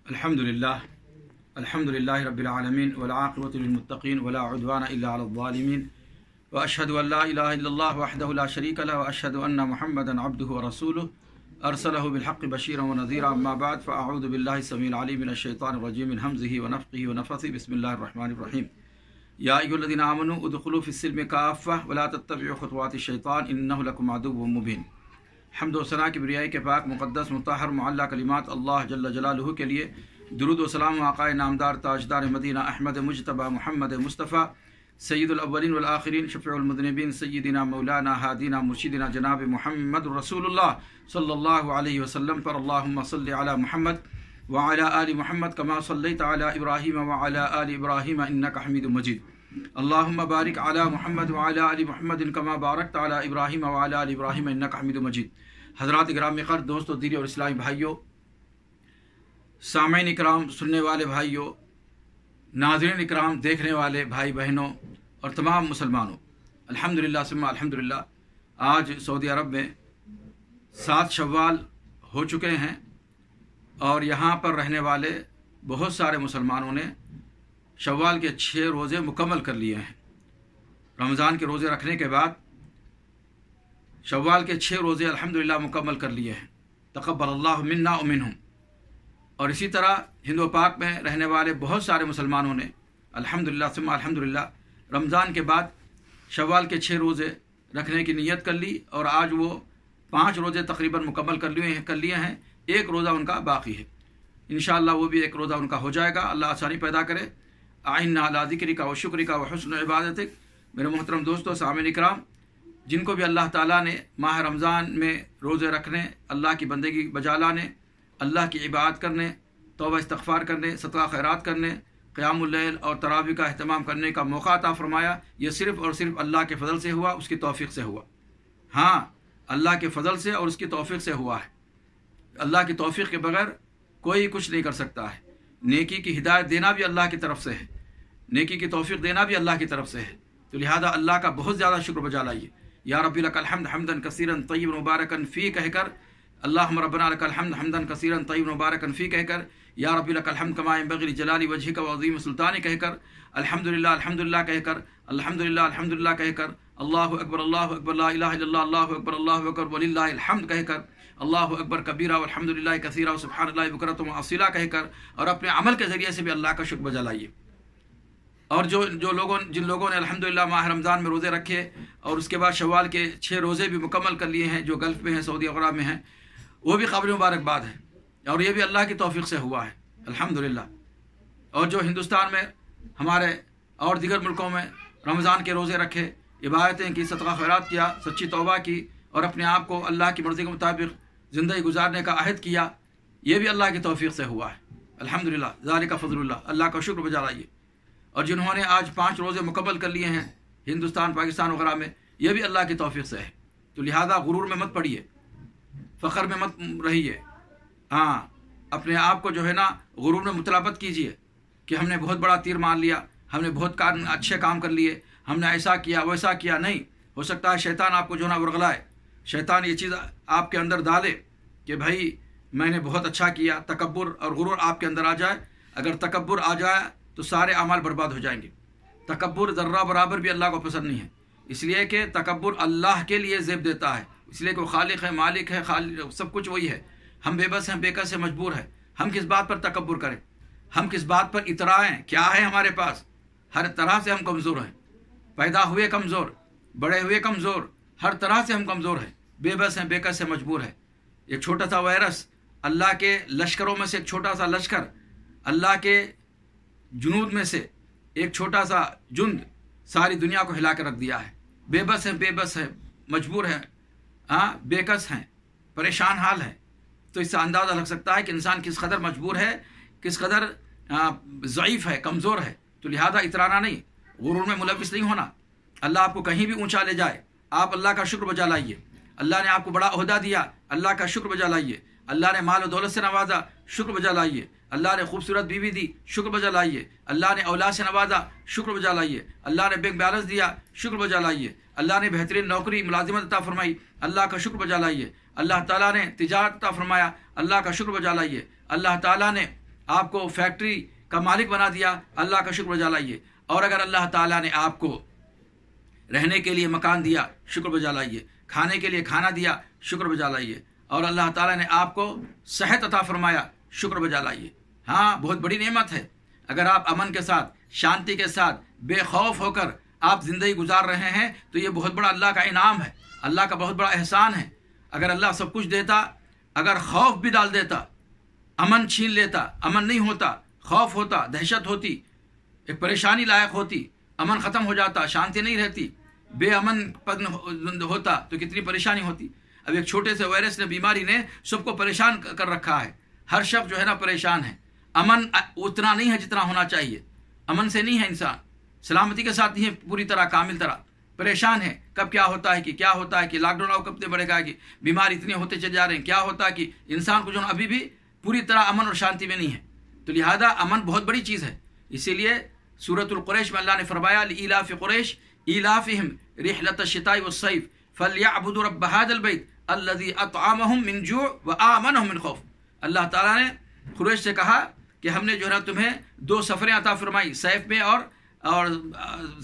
अल्हम्दुलिल्लाहि रब्बिल आलमीन वल आक़िबतु लिल मुत्तक़ीन वला उद्वाना इल्ला अलल ज़ालिमीन व अशहदु अन ला इलाहा इल्लल्लाह वहदहु ला शरीका लहु व अशहदु अन्ना मुहम्मदन अब्दुहु व रसूलुहु अरसलहु बिल हक़्क़ि बशीरन व नज़ीरा अम्मा बअद फ़अऊज़ु बिल्लाहि समीइल अलीम मिनश शैतानिर रजीम मिन हम्ज़िहि व नफ़्ख़िहि व नफ़्सिहि बिस्मिल्लाहिर रहमानिर रहीम या अय्युहल्लज़ीना आमनू उदख़ुलू फ़िस्सिल्मि काफ़्फ़ह व ला तत्तबिउ ख़ुतवातिश शैतान इन्नहु लकुम अदुव्वुम मुबीन। हम्द व सना किब्रियाई के पाक मुक़द्दस मुतहहर मुअल्ला कलिमात अल्लाह जल्ल जलालुहु के लिए दुरूद व सलाम आक़ाए नामदार ताजदार मदीना अहमद मुज्तबा मुहम्मद मुस्तफ़ा सय्यिदुल अव्वलीन वल आखिरीन शफ़ीउल मुज़निबीन सय्यिदिना मौलाना हादीना मुर्शिदीना जनाब मुहम्मद रसूलुल्लाह सल्लल्लाहु अलैहि वसल्लम पर अल्लाहुम्मा सल्लि अला मुहम्मद व अला आलि मुहम्मद कमा सल्लैता अला इब्राहीम व अला आलि इब्राहीम इन्नका हमीदुम मजीद। अल्लाहुम्मा बारिक अला मुहम्मद व अला आलि मुहम्मद कमा बारकता अला इब्राहीम व अला आलि इब्राहीम इन्नका हमीदुम मजीद। हज़रात गिरामी क़द्र दोस्तों, दीनी और इस्लामी भाइयों, सामईन इकराम, सुनने वाले भाइयों, नाज़रीन इकराम, देखने वाले भाई बहनों और तमाम मुसलमानों, अल्हम्दुलिल्लाह सुम्मा अल्हम्दुलिल्लाह, आज सऊदी अरब में 7 शव्वाल हो चुके हैं और यहाँ पर रहने वाले बहुत सारे मुसलमानों ने शव्वाल के 6 रोज़े मुकम्मल कर लिए हैं। रमज़ान के रोज़े रखने के बाद शव्वाल के 6 रोज़े अल्हम्दुलिल्लाह मुकम्मल कर लिए हैं। तक़ब्बलल्लाहु मिन्ना व मिनहुम। और इसी तरह हिंदू पाक में रहने वाले बहुत सारे मुसलमानों ने अल्हम्दुलिल्लाह सुम्मा अल्हम्दुलिल्लाह रमज़ान के बाद शव्वाल के 6 रोज़े रखने की नीयत कर ली और आज वो 5 रोज़े तकरीबन मुकम्मल कर लिए हैं। एक रोज़ा उनका बाकी है, इंशाअल्लाह वो भी एक रोज़ा उनका हो जाएगा। अल्लाह आसानी पैदा करे। आइन्ना अला ज़िक्रिका व शुक्रिका व हुस्न इबादतिक। मेरे मोहतरम दोस्तों, सामईन इकराम, जिनको भी अल्लाह ताला ने माह रमज़ान में रोज़े रखने, अल्लाह की बंदगी बजा लाने, अल्लाह की इबादत करने, तौबा इस्तग़फ़ार करने, सदक़ा खैरात करने, क़ियामुल लैल और तरावी का अहतमाम करने का मौका अता फ़रमाया, ये सिर्फ़ और सिर्फ अल्लाह के फ़ज़ल से हुआ, उसकी तौफ़ीक़ से हुआ। हाँ, अल्लाह के फ़ज़ल से और उसकी तौफ़ीक़ से हुआ है। अल्लाह की तौफ़ीक़ के बगैर कोई कुछ नहीं कर सकता है। नेकी की हिदायत देना भी अल्लाह की तरफ से है, नेकी की तौफ़ीक़ देना भी अल्लाह की तरफ से है। तो लिहाजा अल्लाह का बहुत ज़्यादा शुक्र बजा लाइए। या रब्बी लकल हम्द हम्दन कसीरन तय्यिबन मुबारकन फ़ी कहकर, अल्लाहुम्मा रब्बना लकल हम्द हम्दन कसीरन तय्यिबन मुबारकन फ़ी कहकर, या रब्बी लकल हम्द कमा यंबग़ी लिजलाली वजहिका व अज़ीम सुल्तानी कहकर, अल्हम्दुलिल्लाह अल्हम्दुलिल्लाह कहकर, अल्हम्दुलिल्लाह अल्हम्दुलिल्लाह कहकर, अल्लाहु अकबर ला इलाहा इल्लल्लाह अल्लाहु अकबर वलिल्लाहिल हम्द कहकर, अल्लाहु अकबर कबीरा वल्हम्दुलिल्लाहि कसीरा व सुब्हानल्लाहि बुकरतन व असीला कहकर, और अपने अमल के ज़रिए से भी अल्लाह का शुक्र बजा लाइए। और जिन लोगों ने अल्हम्दुलिल्लाह माह रमज़ान में रोज़े रखे और उसके बाद शव्वाल के 6 रोज़े भी मुकम्मल कर लिए हैं, जो गल्फ़ में हैं, सऊदी अरब में हैं, वो भी काबिल मुबारकबाद है और ये भी अल्लाह की तौफ़ीक़ से हुआ है अल्हम्दुलिल्लाह। और जो हिंदुस्तान में हमारे और दीगर मुल्कों में रमज़ान के रोज़े रखे, इबादतें की, सदक़ा खैरात किया, सच्ची तौबा की और अपने आप को अल्लाह की मर्ज़ी के मुताबिक ज़िंदगी गुजारने का अहद किया, ये भी अल्लाह की तौफ़ीक़ से हुआ है अल्हम्दुलिल्लाह। ज़ालिका फ़ज़लुल्लाह, अल्लाह का शुक्र बजा लाइए। और जिन्होंने आज 5 रोज़े मुकम्मल कर लिए हैं हिंदुस्तान, पाकिस्तान वगैरह में, ये भी अल्लाह की तौफ़ीक़ से है। तो लिहाजा गुरूर में मत पड़िए, फ़ख्र में मत रहिए। हाँ, अपने आप को जो है ना गुरूर में मुबतला मत कीजिए कि हमने बहुत बड़ा तीर मार लिया, हमने बहुत अच्छे काम कर लिए, हमने ऐसा किया वैसा किया। नहीं, हो सकता है शैतान आपको जो है ना उरगलाए, शैतान ये चीज़ आपके अंदर डाले कि भाई मैंने बहुत अच्छा किया, तकब्बुर और गुरूर आपके अंदर आ जाए। अगर तकब्बुर आ जाए तो सारे अमाल बर्बाद हो जाएंगे। तकब्बुर ज़र्रा बराबर भी अल्लाह को पसंद नहीं है, इसलिए कि तकब्बुर अल्लाह के लिए ज़ेब देता है, इसलिए कि वो खालिक है, मालिक है, सब कुछ वही है। हम बेबस हैं, बेकस हैं, मजबूर हैं। हम किस बात पर तकब्बुर करें, हम किस बात पर इतराएं? क्या है हमारे पास? हर तरह से हम कमज़ोर हैं, पैदा हुए कमज़ोर, बड़े हुए कमज़ोर, हर तरह से हम कमज़ोर हैं, बेबस हैं, बेकस हैं, मजबूर हैं। एक छोटा सा वायरस, अल्लाह के लश्करों में से एक छोटा सा लश्कर, अल्लाह के जुनूद में से एक छोटा सा जुंद सारी दुनिया को हिला कर रख दिया है। बेबस हैं, मजबूर हैं, हाँ, बेकस हैं, परेशान हाल है। तो इससे अंदाज़ा लग सकता है कि इंसान किस कदर मजबूर है, किस कदर ज़ईफ़ है, कमज़ोर है। तो लिहाजा इतराना नहीं, गुरूर में मुलविस नहीं होना। अल्लाह आपको कहीं भी ऊंचा ले जाए, आप अल्लाह का शुक्र बजा लाइए। अल्लाह ने आपको बड़ा ओहदा दिया, अल्लाह का शुक्र बजा लाइए। अल्लाह ने माल और दौलत से नवाजा, शुक्र बजा लाइए। अल्लाह ने खूबसूरत बीवी दी, शुक्र बजा लाइए। अल्लाह ने औलाद से नवाजा, शुक्र बजा लाइए। अल्लाह ने बैंक बैलेंस दिया, शुक्र बजा लाइए। अल्लाह ने बेहतरीन नौकरी मुलाजिमत अता फरमाई, अल्लाह का शुक्र बजा लाइए। अल्लाह ताला ने तिजारत अता फरमाया, अल्लाह का शुक्र बजा लाइए। अल्लाह ताला ने آپ کو فیکٹری کا مالک بنا دیا، اللہ کا شکر بجا لائیے۔ اور اگر اللہ تعالیٰ نے آپ کو رہنے کے لیے مکان دیا، شکر بجا لائیے۔ کھانے کے لیے کھانا دیا، شکر بجا لائیے۔ اور اللہ تعالیٰ نے آپ کو صحت عطا فرمایا، شکر بجا لائیے۔ ہاں، بہت بڑی نعمت ہے۔ اگر آپ امن کے ساتھ، شانتی کے ساتھ، بے خوف ہو کر آپ زندگی گزار رہے ہیں تو یہ بہت بڑا اللہ کا انعام ہے، اللہ کا بہت بڑا احسان ہے۔ اگر اللہ سب کچھ دیتا، اگر خوف بھی ڈال دیتا، امن چھین لیتا، امن نہیں ہوتا، خوف ہوتا، دہشت ہوتی، ایک پریشانی لائق ہوتی، امن ختم ہو جاتا، شانتی نہیں رہتی، بے امن ہوتا تو کتنی پریشانی ہوتی۔ اب ایک چھوٹے سے وائرس نے، بیماری نے سب کو پریشان کر رکھا ہے۔ ہر شخص جو ہے نا پریشان ہے۔ امن اتنا نہیں ہے جتنا ہونا چاہیے، امن سے نہیں ہے انسان، سلامتی کے ساتھ نہیں ہے پوری طرح، کامل طرح پریشان ہے۔ کب کیا ہوتا ہے کیا ہوتا ہے کہ لاک ڈاؤن کب بڑھے گا، کہ بیمار اتنے ہوتے چلے جا رہے ہیں، کیا ہوتا ہے کہ انسان کو جو ابھی بھی پوری طرح امن اور شانتی میں نہیں ہے۔ تو لہذا امن بہت بڑی چیز ہے۔ اسی لیے سورۃ القریش میں اللہ نے فرمایا لإیلاف قریش ایلافہم رحلۃ الشتاء والصیف فلیعبدوا رب ھذا البیت الذی اطعمہم من جوع وآمنہم من خوف۔ اللہ تعالیٰ نے قریش سے کہا کہ ہم نے جو ہے نا تمہیں 2 سفریں عطا فرمائی، صیف میں اور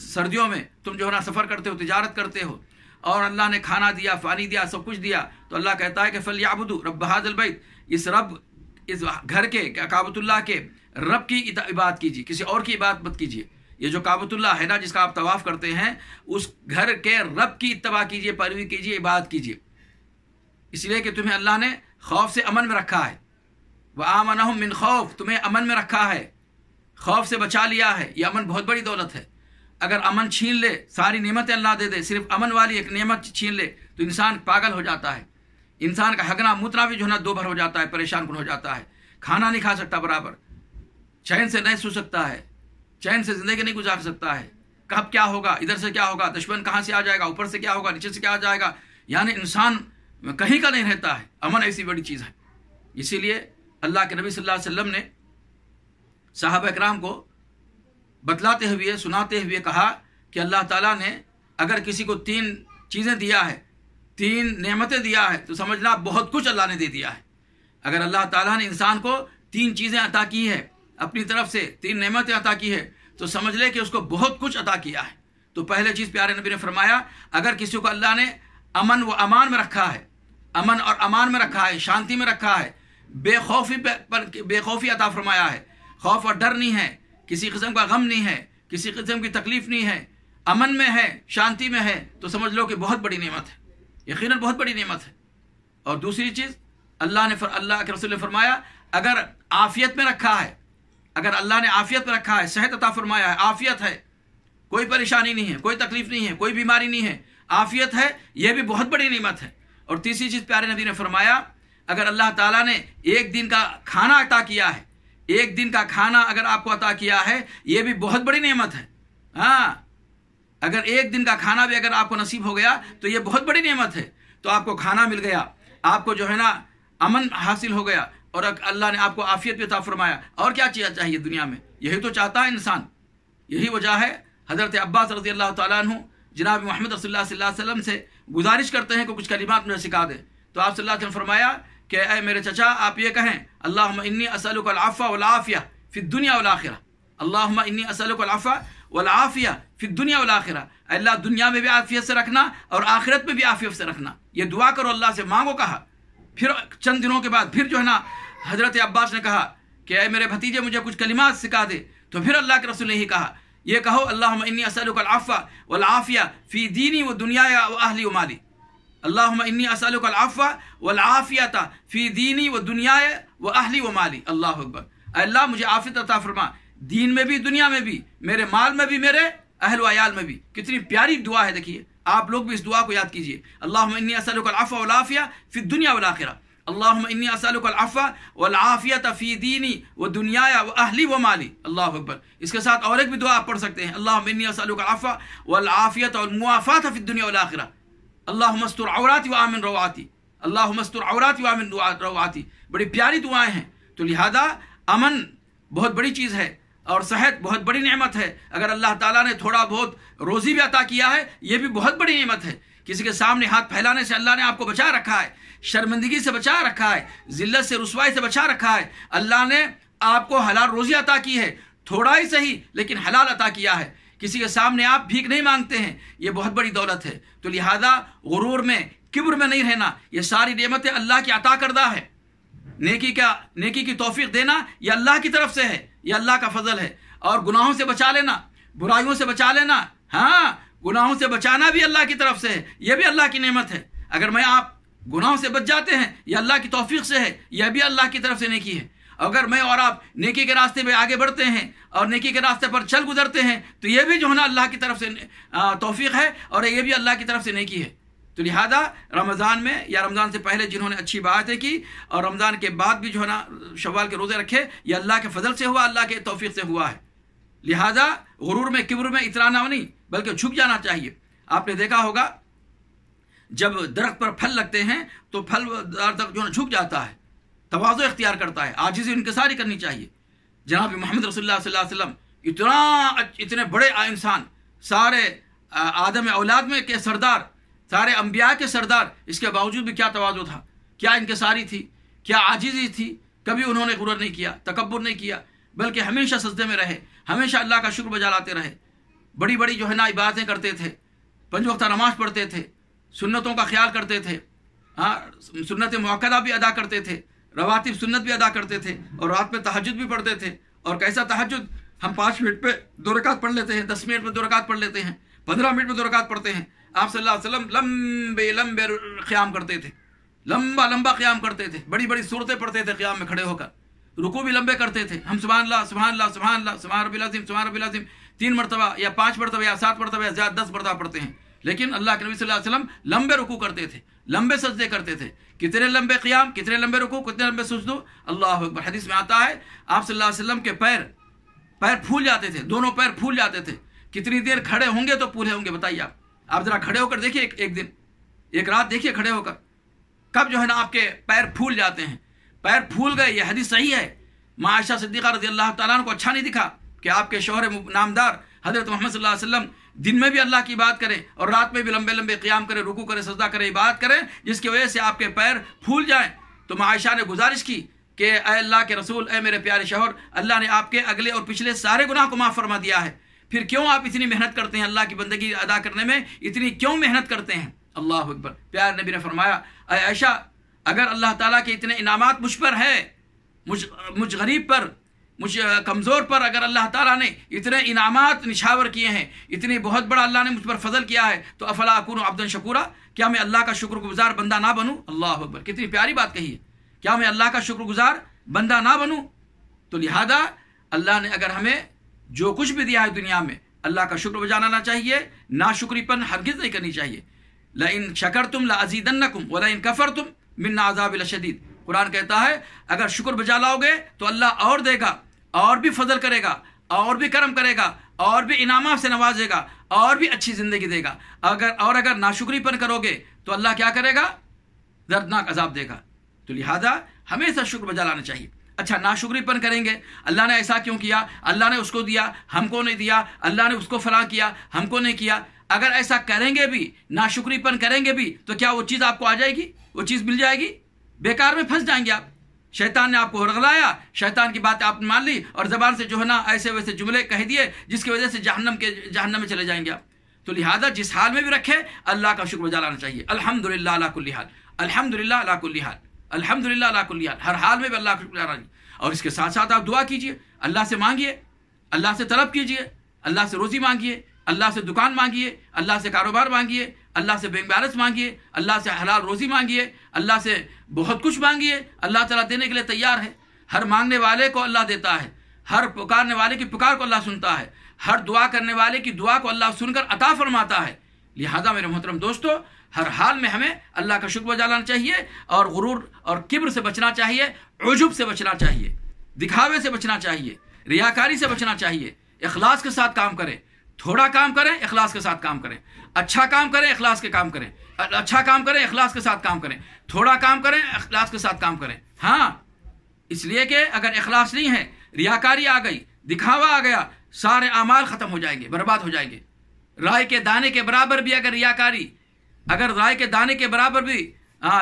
سردیوں میں تم جو ہے نا سفر کرتے ہو، تجارت کرتے ہو، اور اللہ نے کھانا دیا، پانی دیا، سب کچھ دیا۔ تو اللہ کہتا ہے کہ فلیعبدوا رب ھذا البیت، اس گھر کے، کعبۃ اللہ کے رب کی عبادت کیجیے، کسی اور کی عبادت مت کیجیے۔ یہ جو کعبۃ اللہ ہے نا جس کا آپ طواف کرتے ہیں، اس گھر کے رب کی اتباع کیجیے، پیروی کیجیے، عبادت کیجیے، اس لیے کہ تمہیں اللہ نے خوف سے امن میں رکھا ہے۔ وآمنہم من خوف، تمہیں امن میں رکھا ہے، خوف سے بچا لیا ہے۔ یہ امن بہت بڑی دولت ہے۔ اگر امن چھین لے، ساری نعمتیں اللہ دے دے، صرف امن والی ایک نعمت چھین لے تو انسان پاگل ہو جاتا ہے۔ انسان کا ہگنا موتنا بھی جو ہے نا 2 بار ہو جاتا ہے، پریشان کن ہو جاتا ہے، کھانا نہیں کھا سکتا برابر، چین سے نہیں سو سکتا ہے، چین سے زندگی نہیں گزار سکتا ہے۔ کب کیا ہوگا، ادھر سے کیا ہوگا، دشمن کہاں سے آ جائے گا، اوپر سے کیا ہوگا، نیچے سے کیا آ جائے گا، یعنی انسان کہیں کا نہیں رہتا ہے۔ امن ایسی بڑی چیز ہے۔ اسی لیے اللہ کے نبی صلی اللہ علیہ وسلم نے صحابہ اکرام کو بتلاتے ہوئے، سناتے ہوئے کہا کہ اللہ تعالیٰ نے اگر کسی کو 3 چیزیں دیا ہے، 3 نعمتیں دیا ہے تو سمجھنا بہت کچھ اللہ نے دے دیا ہے۔ اگر اللہ تعالیٰ نے انسان کو 3 چیزیں عطا کی ہے، اپنی طرف سے 3 نعمتیں عطا کی ہے، تو سمجھ لے کہ اس کو بہت کچھ عطا کیا ہے۔ تو پہلے چیز پیارے نبی نے فرمایا، اگر کسی کو اللہ نے امن و امان میں رکھا ہے، امن اور امان میں رکھا ہے، شانتی میں رکھا ہے، بے خوفی عطا فرمایا ہے، خوف اور ڈر نہیں ہے، کسی قسم کا غم نہیں ہے، کسی قسم کی تکلیف نہیں ہے، امن میں ہے، شانتی میں ہے، تو سمجھ لو کہ بہت بڑی نعمت ہے، یقیناً بہت بڑی نعمت ہے۔ اور دوسری چیز اللہ کے رسول نے فرمایا، اگر عافیت میں رکھا ہے، اگر اللہ نے عافیت میں رکھا ہے، صحت عطا فرمایا ہے، عافیت ہے، کوئی پریشانی نہیں ہے، کوئی تکلیف نہیں ہے، کوئی بیماری نہیں ہے، عافیت ہے، یہ بھی بہت بڑی نعمت ہے۔ اور تیسری چیز پیارے نبی نے فرمایا، اگر اللہ تعالیٰ نے 1 دن کا کھانا عطا کیا ہے، 1 دن کا کھانا اگر آپ کو عطا کیا ہے، یہ بھی بہت بڑی نعمت ہے۔ ہاں، اگر 1 دن کا کھانا بھی اگر آپ کو نصیب ہو گیا تو یہ بہت بڑی نعمت ہے۔ تو آپ کو کھانا مل گیا، آپ کو جو ہے نا امن حاصل ہو گیا، اور اللہ نے آپ کو عافیت بھی عطا فرمایا۔ اور کیا چاہیے دنیا میں؟ یہی تو چاہتا ہے انسان۔ یہی وجہ ہے حضرت عباس رضی اللہ تعالیٰ عنہ جناب محمد رسول اللہ صلی اللہ علیہ وسلم سے گزارش کرتے ہیں کہ کچھ کلمات مجھے سکھا دیں۔ تو آپ صلی اللہ علیہ وسلم فرمایا کہ اے میرے چچا، آپ یہ کہیں، اللہم انی اسألک العفو والعافیہ فی الدنیا والآخرہ، اللہم انی اسألک العفو والعافیہ فی الدنیا والآخرہ، اللہ دنیا میں بھی عافیت سے رکھنا اور آخرت میں بھی عافیت سے رکھنا۔ یہ دعا کرو، اللہ سے مانگو کہا۔ پھر چند دنوں کے بعد پھر جو ہے نا حضرت عباس نے کہا کہ اے میرے بھتیجے، مجھے کچھ کلمات سکھا دے۔ تو پھر اللہ کے رسول نے ہی کہا، یہ کہو، اللہم انی اسألک العفو والعافیہ فی دینی و دنیای و اہلی و مالی، اللہم انی اسألک العفو والعافیۃ فی دینی و دنیای و اہلی و مالی۔ اللہ اکبر۔ اے اللہ، مجھے عافیت عطا فرما، دین میں بھی، دنیا میں بھی، میرے مال میں بھی، میرے اہل و عیال میں بھی۔ کتنی پیاری دعا ہے، دیکھیے آپ لوگ بھی اس دعا کو یاد کیجیے۔ اللہم انی اسألک العفو والعافیہ فی الدنیا والآخرہ، اللہم انی اسألک العفو والعافیۃ فی دینی و دنیای و اہلی و مالی۔ اللہ اکبر۔ اس کے ساتھ اور ایک بھی دعا آپ پڑھ سکتے ہیں، اللہم انی اسألک العفو والعافیۃ والمعافاۃ فی الدنیا والآخرہ، اللہم استر عوراتی وآمن رواتی، اللہم استر عوراتی وآمن رواتی۔ بڑی پیاری دعائیں ہیں۔ تو لہذا امن بہت بڑی چیز ہے، اور صحت بہت بڑی نعمت ہے۔ اگر اللہ تعالیٰ نے تھوڑا بہت روزی بھی عطا کیا ہے، یہ بھی بہت بڑی نعمت ہے۔ کسی کے سامنے ہاتھ پھیلانے سے اللہ نے آپ کو بچا رکھا ہے، شرمندگی سے بچا رکھا ہے، ذلت سے، رسوائی سے بچا رکھا ہے۔ اللہ نے आपको हलाल रोज़ी अता की है, थोड़ा ही सही लेकिन हलाल अता किया है। किसी के सामने आप भीख नहीं मांगते हैं, ये बहुत बड़ी दौलत है। तो लिहाजा गुरूर में, किब्र में नहीं रहना। ये सारी नेमतें अल्लाह की अता करदा है। नेकी की तौफीक देना ये अल्लाह की तरफ से है, ये अल्लाह का फजल है। और गुनाहों से बचा लेना, बुराइयों से बचा लेना, हाँ गुनाहों से बचाना भी अल्लाह की तरफ से है, यह भी अल्लाह की नेमत है। अगर मैं आप गुनाहों से बच जाते हैं, यह अल्लाह की तौफीक से है, यह भी अल्लाह की तरफ से नेकी है। अगर मैं और आप नेकी के रास्ते पे आगे बढ़ते हैं और नेकी के रास्ते पर चल गुजरते हैं, तो यह भी जो है ना अल्लाह की तरफ से तौफीक है और यह भी अल्लाह की तरफ से नेकी है। तो लिहाजा रमज़ान में या रमज़ान से पहले जिन्होंने अच्छी बातें की और रमज़ान के बाद भी जो है ना शव्वाल के रोज़े रखे, ये अल्लाह के फजल से हुआ, अल्लाह के तौफीक से हुआ है। लिहाजा गुरूर में, किब्र में इतराना नहीं, बल्कि झुक जाना चाहिए। आपने देखा होगा जब दरख्त पर फल लगते हैं तो फल दरख्त जो है झुक जाता है, तवाज़ु इख्तियार करता है, आजिज़ी इनकिसारी करनी चाहिए। जनाब मोहम्मद रसूलुल्लाह सल्लल्लाहु अलैहि वसल्लम इतने बड़े इंसान, सारे आदम औलाद में के सरदार, सारे अंबिया के सरदार, इसके बावजूद भी क्या तवाज़ु था, क्या इनकिसारी थी, क्या आजिज़ी थी। कभी उन्होंने गुरूर नहीं किया, तकब्बुर नहीं किया, बल्कि हमेशा सजदे में रहे, हमेशा अल्लाह का शुक्र बजा लाते रहे। बड़ी बड़ी जो है ना इबादतें करते थे, 5 वक्त नमाज पढ़ते थे, सुन्नतों का ख्याल करते थे, हाँ सुन्नत मुअक्कदा भी अदा करते थे, रवातिब सुन्नत भी अदा करते थे, और रात में तहज्जुद भी पढ़ते थे। और कैसा तहज्जुद, हम 5 मिनट पे 2 रकात पढ़ लेते हैं, 10 मिनट में 2 रकात पढ़ लेते हैं, 15 मिनट में 2 रकात पढ़ते हैं। आप सल्लल्लाहु अलैहि वसल्लम लंबे लंबे क़याम करते थे, लंबा लंबा क़याम करते थे, बड़ी बड़ी सूरतें पढ़ते थे क़याम में खड़े होकर, रुकू भी लंबे करते थे। हम सुभान अल्लाह सुभान अल्लाह सुभान अल्लाह सुभान रब्बिल अज़ीम सुभान रब्बिल अज़ीम 3 मरतबा या 5 मरतबा या 7 मरतबा या ज़्यादा 10 मरतबा पढ़ते हैं। लेकिन अल्लाह के नबी सल्लल्लाहु अलैहि वसल्लम लंबे रुकू करते थे, लंबे सजदे करते थे। कितने लंबे क़याम, कितने लंबे रुकू, कितने लंबे सुजदो, अल्लाह अकबर। हदीस में आता है आप सल्लल्लाहु अलैहि वसल्लम के पैर फूल जाते थे, दोनों पैर फूल जाते थे। कितनी देर खड़े होंगे तो पूरे होंगे, बताइए आप जरा खड़े होकर देखिए, एक दिन, एक रात देखिए खड़े होकर, कब जो है ना आपके पैर फूल जाते हैं। पैर फूल गए, ये हदीस सही है। माँ आयशा सिद्दीक़ा रज़ियल्लाहु ताला अन्हा को अच्छा नहीं दिखा कि आपके शौहर नामदार हज़रत मोहम्मद सल्लल्लाहु अलैहि वसल्लम दिन में भी अल्लाह की बात करें और रात में भी लंबे लंबे क़याम करें, रुकू करें, सजदा करें, इबादत करें, जिसकी वजह से आपके पैर फूल जाएं। तो माँ आयशा ने गुजारिश की कि ऐ अल्लाह के रसूल, ऐ मेरे प्यारे शौहर, अल्लाह ने आपके अगले और पिछले सारे गुनाह को माफ़ फरमा दिया है, फिर क्यों आप इतनी मेहनत करते हैं, अल्लाह की बंदगी अदा करने में इतनी क्यों मेहनत करते हैं। अल्लाह अकबर। प्यारे नबी ने फरमाया, ऐ आयशा, अगर अल्लाह ताला के इतने इनामात मुझ पर है, मुझ गरीब पर, मुझ कमज़ोर पर अगर अल्लाह ताला ने इतने इनामात निछावर किए हैं, इतनी बहुत बड़ा अल्लाह ने मुझ पर फजल किया है, तो अफला अकूनु अब्दन शकूरा, क्या मैं अल्लाह का शुक्रगुजार बंदा ना बनूं। अल्लाह अकबर, कितनी प्यारी बात कही है, क्या मैं अल्लाह का शुक्रगुजार बंदा ना बनूं। तो लिहाजा अल्लाह ने अगर हमें जो कुछ भी दिया है दुनिया में, अल्लाह का शुक्र बजाना ना चाहिए, नाशुक्रीपन हरगिज़ नहीं करनी चाहिए। लइन शकरतुम लअज़ीदन्नकुम व लइन कफरतुम मिन अज़ाबिल शदीद। कुरान कहता है अगर शुक्र बजा लाओगे तो अल्लाह और देगा, और भी फजल करेगा, और भी करम करेगा, और भी इनामात से नवाजेगा, और भी अच्छी ज़िंदगी देगा। अगर नाशुक्रीपन करोगे तो अल्लाह क्या करेगा, दर्दनाक अजाब देगा। तो लिहाजा हमेशा शुक्र बजा लाना चाहिए। अच्छा, नाशुक्रीपन करेंगे, अल्लाह ने ऐसा क्यों किया, अल्लाह ने उसको दिया हमको नहीं दिया, अल्लाह ने उसको फलां किया हमको नहीं किया, अगर ऐसा करेंगे भी, नाशुक्रीपन करेंगे भी, तो क्या वो चीज़ आपको आ जाएगी, वो चीज़ मिल जाएगी? बेकार में फंस जाएंगे आप। शैतान ने आपको हरगलाया, शैतान की बात आपने मान ली और ज़बान से जो है ना ऐसे वैसे जुमले कह दिए जिसकी वजह से जहन्नम में चले जाएंगे आप। तो लिहाजा जिस हाल में भी रखे अल्लाह का शुक्र बजा लाना चाहिए। अल्हम्दुलिल्लाह अला कुल्ली हाल, अल्हम्दुलिल्लाह अला कुल्ली हाल, अल्हम्दुलिल्लाह अला कुल्ली हाल, हर हाल में भी अल्लाह का शुक्र बजा लाना। और इसके साथ साथ आप दुआ कीजिए, अल्लाह से मांगिए, अल्लाह से तलब कीजिए, अल्लाह से रोज़ी मांगिए, अल्लाह से दुकान मांगिए, अल्लाह से कारोबार मांगिए, अल्लाह से बैंक बैलेंस मांगिए, अल्लाह से हलाल रोज़ी मांगिए, अल्लाह से बहुत कुछ मांगिए। अल्लाह ताला देने के लिए तैयार है। हर मांगने वाले को अल्लाह देता है, हर पुकारने वाले की पुकार को अल्लाह सुनता है, हर दुआ करने वाले की दुआ को अल्लाह सुनकर अता फरमाता है। लिहाजा मेरे मोहतरम दोस्तों, हर हाल में हमें अल्लाह का शुक्र बजा लाना चाहिए और गुरूर और किब्र से बचना चाहिए, उजुब से बचना चाहिए, दिखावे से बचना चाहिए, रियाकारी से बचना चाहिए। इखलास के साथ काम करें, थोड़ा काम करें इखलास के साथ काम करें, अच्छा काम करें इखलास के काम करें, अच्छा काम करें इखलास के साथ काम करें, थोड़ा काम करें इखलास के साथ काम करें। हाँ, इसलिए कि अगर इखलास नहीं है, रियाकारी आ गई, दिखावा आ गया, सारे अमाल ख़त्म हो जाएंगे, बर्बाद हो जाएंगे। राय के दाने के बराबर भी अगर रियाकारी, अगर राय के दाने के बराबर भी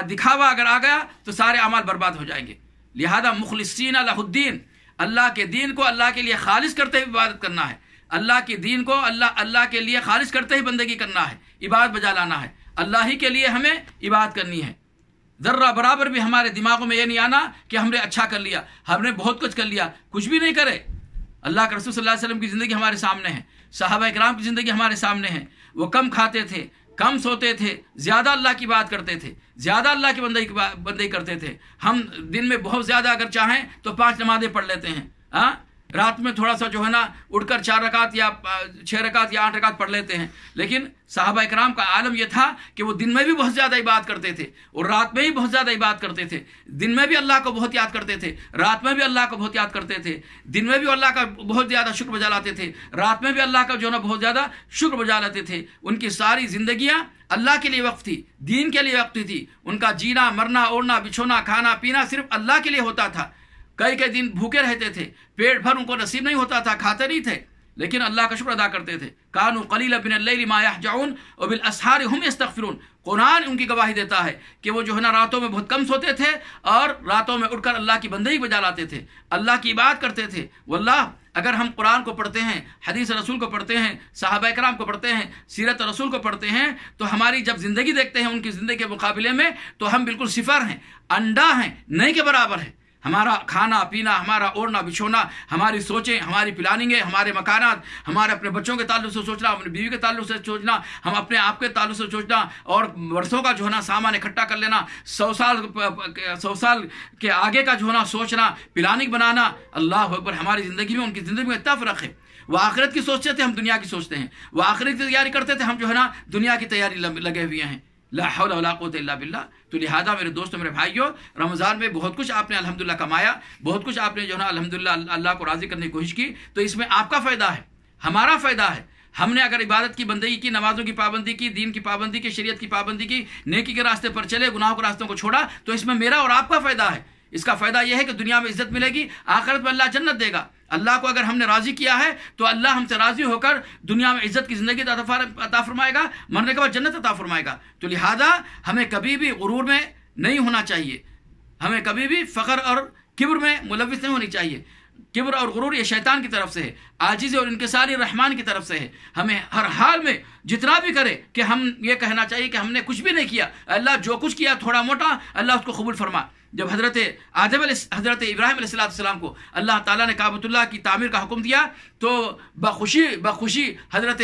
दिखावा अगर आ गया तो सारे अमाल बर्बाद हो जाएंगे। लिहाजा मुखलिसीन लहुद्दीन, अल्लाह के दीन को अल्लाह के लिए खालिस करते हुए इबादत करना है। अल्लाह के दीन को अल्लाह के लिए खालिस करते ही बंदगी करना है, इबादत बजा लाना है। अल्लाह ही के लिए हमें इबादत करनी है। ज़र्रा बराबर भी हमारे दिमागों में ये नहीं आना कि हमने अच्छा कर लिया, हमने बहुत कुछ कर लिया। कुछ भी नहीं करे। अल्लाह के रसूल सल्लल्लाहु अलैहि वसल्लम की ज़िंदगी हमारे सामने है, सहाबा इकराम की ज़िंदगी हमारे सामने है। वो कम खाते थे, कम सोते थे, ज़्यादा अल्लाह की बात करते थे, ज़्यादा अल्लाह की बंदगी करते थे। हम दिन में बहुत ज़्यादा अगर चाहें तो 5 नमाज़ें पढ़ लेते हैं। हाँ, रात में थोड़ा सा जो है ना उठकर 4 रकात या 6 रकात या 8 रकात पढ़ लेते हैं। लेकिन साहबा इकराम का आलम यह था कि वो दिन में भी बहुत ज़्यादा इबादत करते थे और रात में भी बहुत ज़्यादा इबादत करते थे। दिन में भी अल्लाह को बहुत याद करते थे, रात में भी अल्लाह को बहुत याद करते थे। दिन में भी अल्लाह का बहुत ज़्यादा शुक्र बजा लाते थे, रात में भी अल्लाह का जो है ना बहुत ज़्यादा शुक्र बजा लाते थे। उनकी सारी ज़िंदगियाँ अल्लाह के लिए वक्त थी, दीन के लिए वक्त थी। उनका जीना, मरना, ओढ़ना, बिछोना, खाना पीना सिर्फ अल्लाह के लिए होता था। कई कई दिन भूखे रहते थे, पेट भर उनको नसीब नहीं होता था, खाते नहीं थे, लेकिन अल्लाह का शुक्र अदा करते थे। कानू कलीलन मिनल लैली मा यहजऊन व बिल असहारि हुम यस्तगफिरून। कुरान उनकी गवाही देता है कि वो जो है ना रातों में बहुत कम सोते थे और रातों में उठकर अल्लाह की बंदगी बजा लाते थे, अल्लाह की इबादत करते थे। वल्लाह अगर हम कुरान को पढ़ते हैं, हदीस रसूल को पढ़ते हैं, सहाबा इकराम को पढ़ते हैं, सीरत रसूल को पढ़ते हैं, तो हमारी जब ज़िंदगी देखते हैं उनकी ज़िंदगी के मुकाबले में, तो हम बिल्कुल सिफर हैं, अंडा हैं, नहीं के बराबर है। हमारा खाना पीना, हमारा ओढ़ना बिछोना, हमारी सोचें, हमारी प्लानिंगें, हमारे मकानात, हमारे अपने बच्चों के ताल्लुक से सोचना, अपनी बीवी के ताल्लुक से सोचना, हम अपने आप के ताल्लुक से सोचना और वर्षों का जो है ना सामान इकट्ठा कर लेना, 100 साल के आगे का जो है ना सोचना, प्लानिंग बनाना। अल्लाह अकबर। हमारी ज़िंदगी में उनकी ज़िंदगी में इतना फ़र्क है। वो आखिरत की सोचते थे, हम दुनिया की सोचते हैं। वो आखिरत की तैयारी करते थे, हम जो है ना दुनिया की तैयारी लगे हुए हैं। ला हौला वला कुव्वता इल्ला बिल्लाह। तो लिहाजा मेरे दोस्तों, मेरे भाइयों, रमज़ान में बहुत कुछ आपने अल्हम्दुलिल्लाह कमाया, बहुत कुछ आपने जो है ना अल्हम्दुलिल्लाह अल्लाह को राज़ी करने की कोशिश की, तो इसमें आपका फ़ायदा है, हमारा फ़ायदा है। हमने अगर इबादत की, बंदगी की, नमाज़ों की पाबंदी की, दीन की पाबंदी की, शरीयत की पाबंदी की, नेकी के रास्ते पर चले, गुनाहों के रास्तों को छोड़ा, तो इसमें मेरा और आपका फ़ायदा है। इसका फ़ायदा यह है कि दुनिया में इज़्ज़त मिलेगी, आखिरत में अल्लाह जन्नत देगा। अल्लाह को अगर हमने राज़ी किया है तो अल्लाह हमसे राज़ी होकर दुनिया में इज़्ज़त की ज़िंदगी अता फरमाएगा, मरने के बाद जन्नत अता फरमाएगा। तो लिहाजा हमें कभी भी गुरूर में नहीं होना चाहिए, हमें कभी भी फ़ख्र और किब्र में मुलव्विस नहीं होनी चाहिए। किब्र और गुरूर ये शैतान की तरफ से है, आजिज़ और इनकिसारी रहमान की तरफ से है। हमें हर हाल में जितना भी करे कि हम ये कहना चाहिए कि हमने कुछ भी नहीं किया, अल्लाह जो कुछ किया थोड़ा मोटा अल्लाह उसको कबूल फरमा। जब हज़रत इब्राहिम अलैहिस्सलाम को अल्लाह ताला ने काबतुल्लाह की तामीर का हुक्म दिया, तो बखुशी हज़रत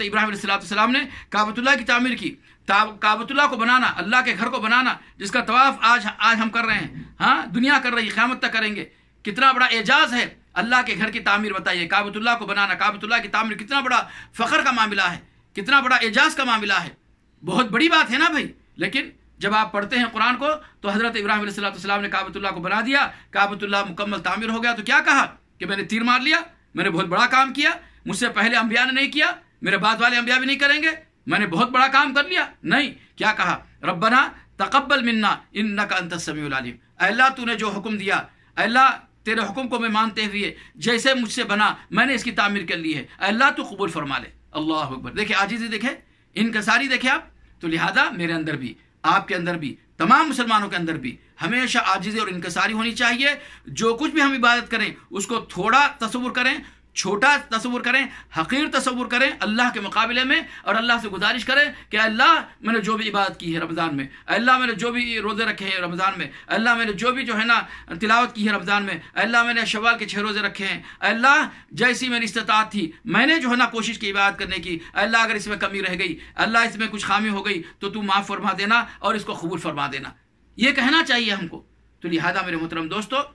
इब्राहिम अलैहिस्सलाम ने काबतुल्लाह की तामीर की। काबतुल्लाह को बनाना, अल्लाह के घर को बनाना, जिसका तवाफ़ आज हम कर रहे हैं, हाँ दुनिया कर रही है, क़यामत तक करेंगे। कितना बड़ा एजाज़ है अल्लाह के घर की तामीर, बताइए। काबतुल्लाह को बनाना, काबतुल्लाह की तामीर कितना बड़ा फ़ख्र का मामला है, कितना बड़ा एजाज़ का मामला है, बहुत बड़ी बात है ना भाई। लेकिन जब आप पढ़ते हैं कुरान को, तो हज़रत इब्राहिम अलैहिस्सलाम ने काबतुल्लाह को बना दिया, काबतुल्लाह मुकम्मल तामीर हो गया। तो क्या कहा कि मैंने तीर मार लिया, मैंने बहुत बड़ा काम किया, मुझसे पहले अंबिया ने नहीं किया, मेरे बाद वाले अंबिया भी नहीं करेंगे, मैंने बहुत बड़ा काम कर लिया। नहीं, क्या कहा? रब्बना तक़ब्बल मिन्ना इन्नका अंतस समीउल अलीम। अल्लाह तूने जो हुक्म दिया, अल्लाह तेरे हुक्म को मैं मानते हुए जैसे मुझसे बना मैंने इसकी तामीर कर ली है, अल्लाह तू कबूल फरमा ले। अल्लाह अकबर। देखिए आजीज़ी, देखे इनकसारी, देखे आप। तो लिहाजा मेरे अंदर भी, आपके अंदर भी, तमाम मुसलमानों के अंदर भी हमेशा आजिज़ी और इनकसारी होनी चाहिए। जो कुछ भी हम इबादत करें उसको थोड़ा तसव्वुर करें, छोटा तसव्वुर करें, हकीर तसव्वुर करें अल्लाह के मुकाबले में, और अल्लाह से गुजारिश करें कि अल्लाह मैंने जो भी इबादत की है रमज़ान में, अल्लाह मैंने जो भी रोज़े रखे हैं रमज़ान में, अल्लाह मैंने जो भी जो है ना तिलावत की है रमज़ान में, अल्लाह मैंने शव्वाल के 6 रोज़े रखे हैं, अल्लाह जैसी मेरी इस्तिताअत थी मैंने जो है ना कोशिश की इबादत करने की, अल्लाह अगर इसमें कमी रह गई, अल्लाह इसमें कुछ खामी हो गई तो तू माफ़ फरमा देना और इसको कबूल फरमा देना, ये कहना चाहिए हमको। तो लिहाजा मेरे मोहतरम दोस्तों,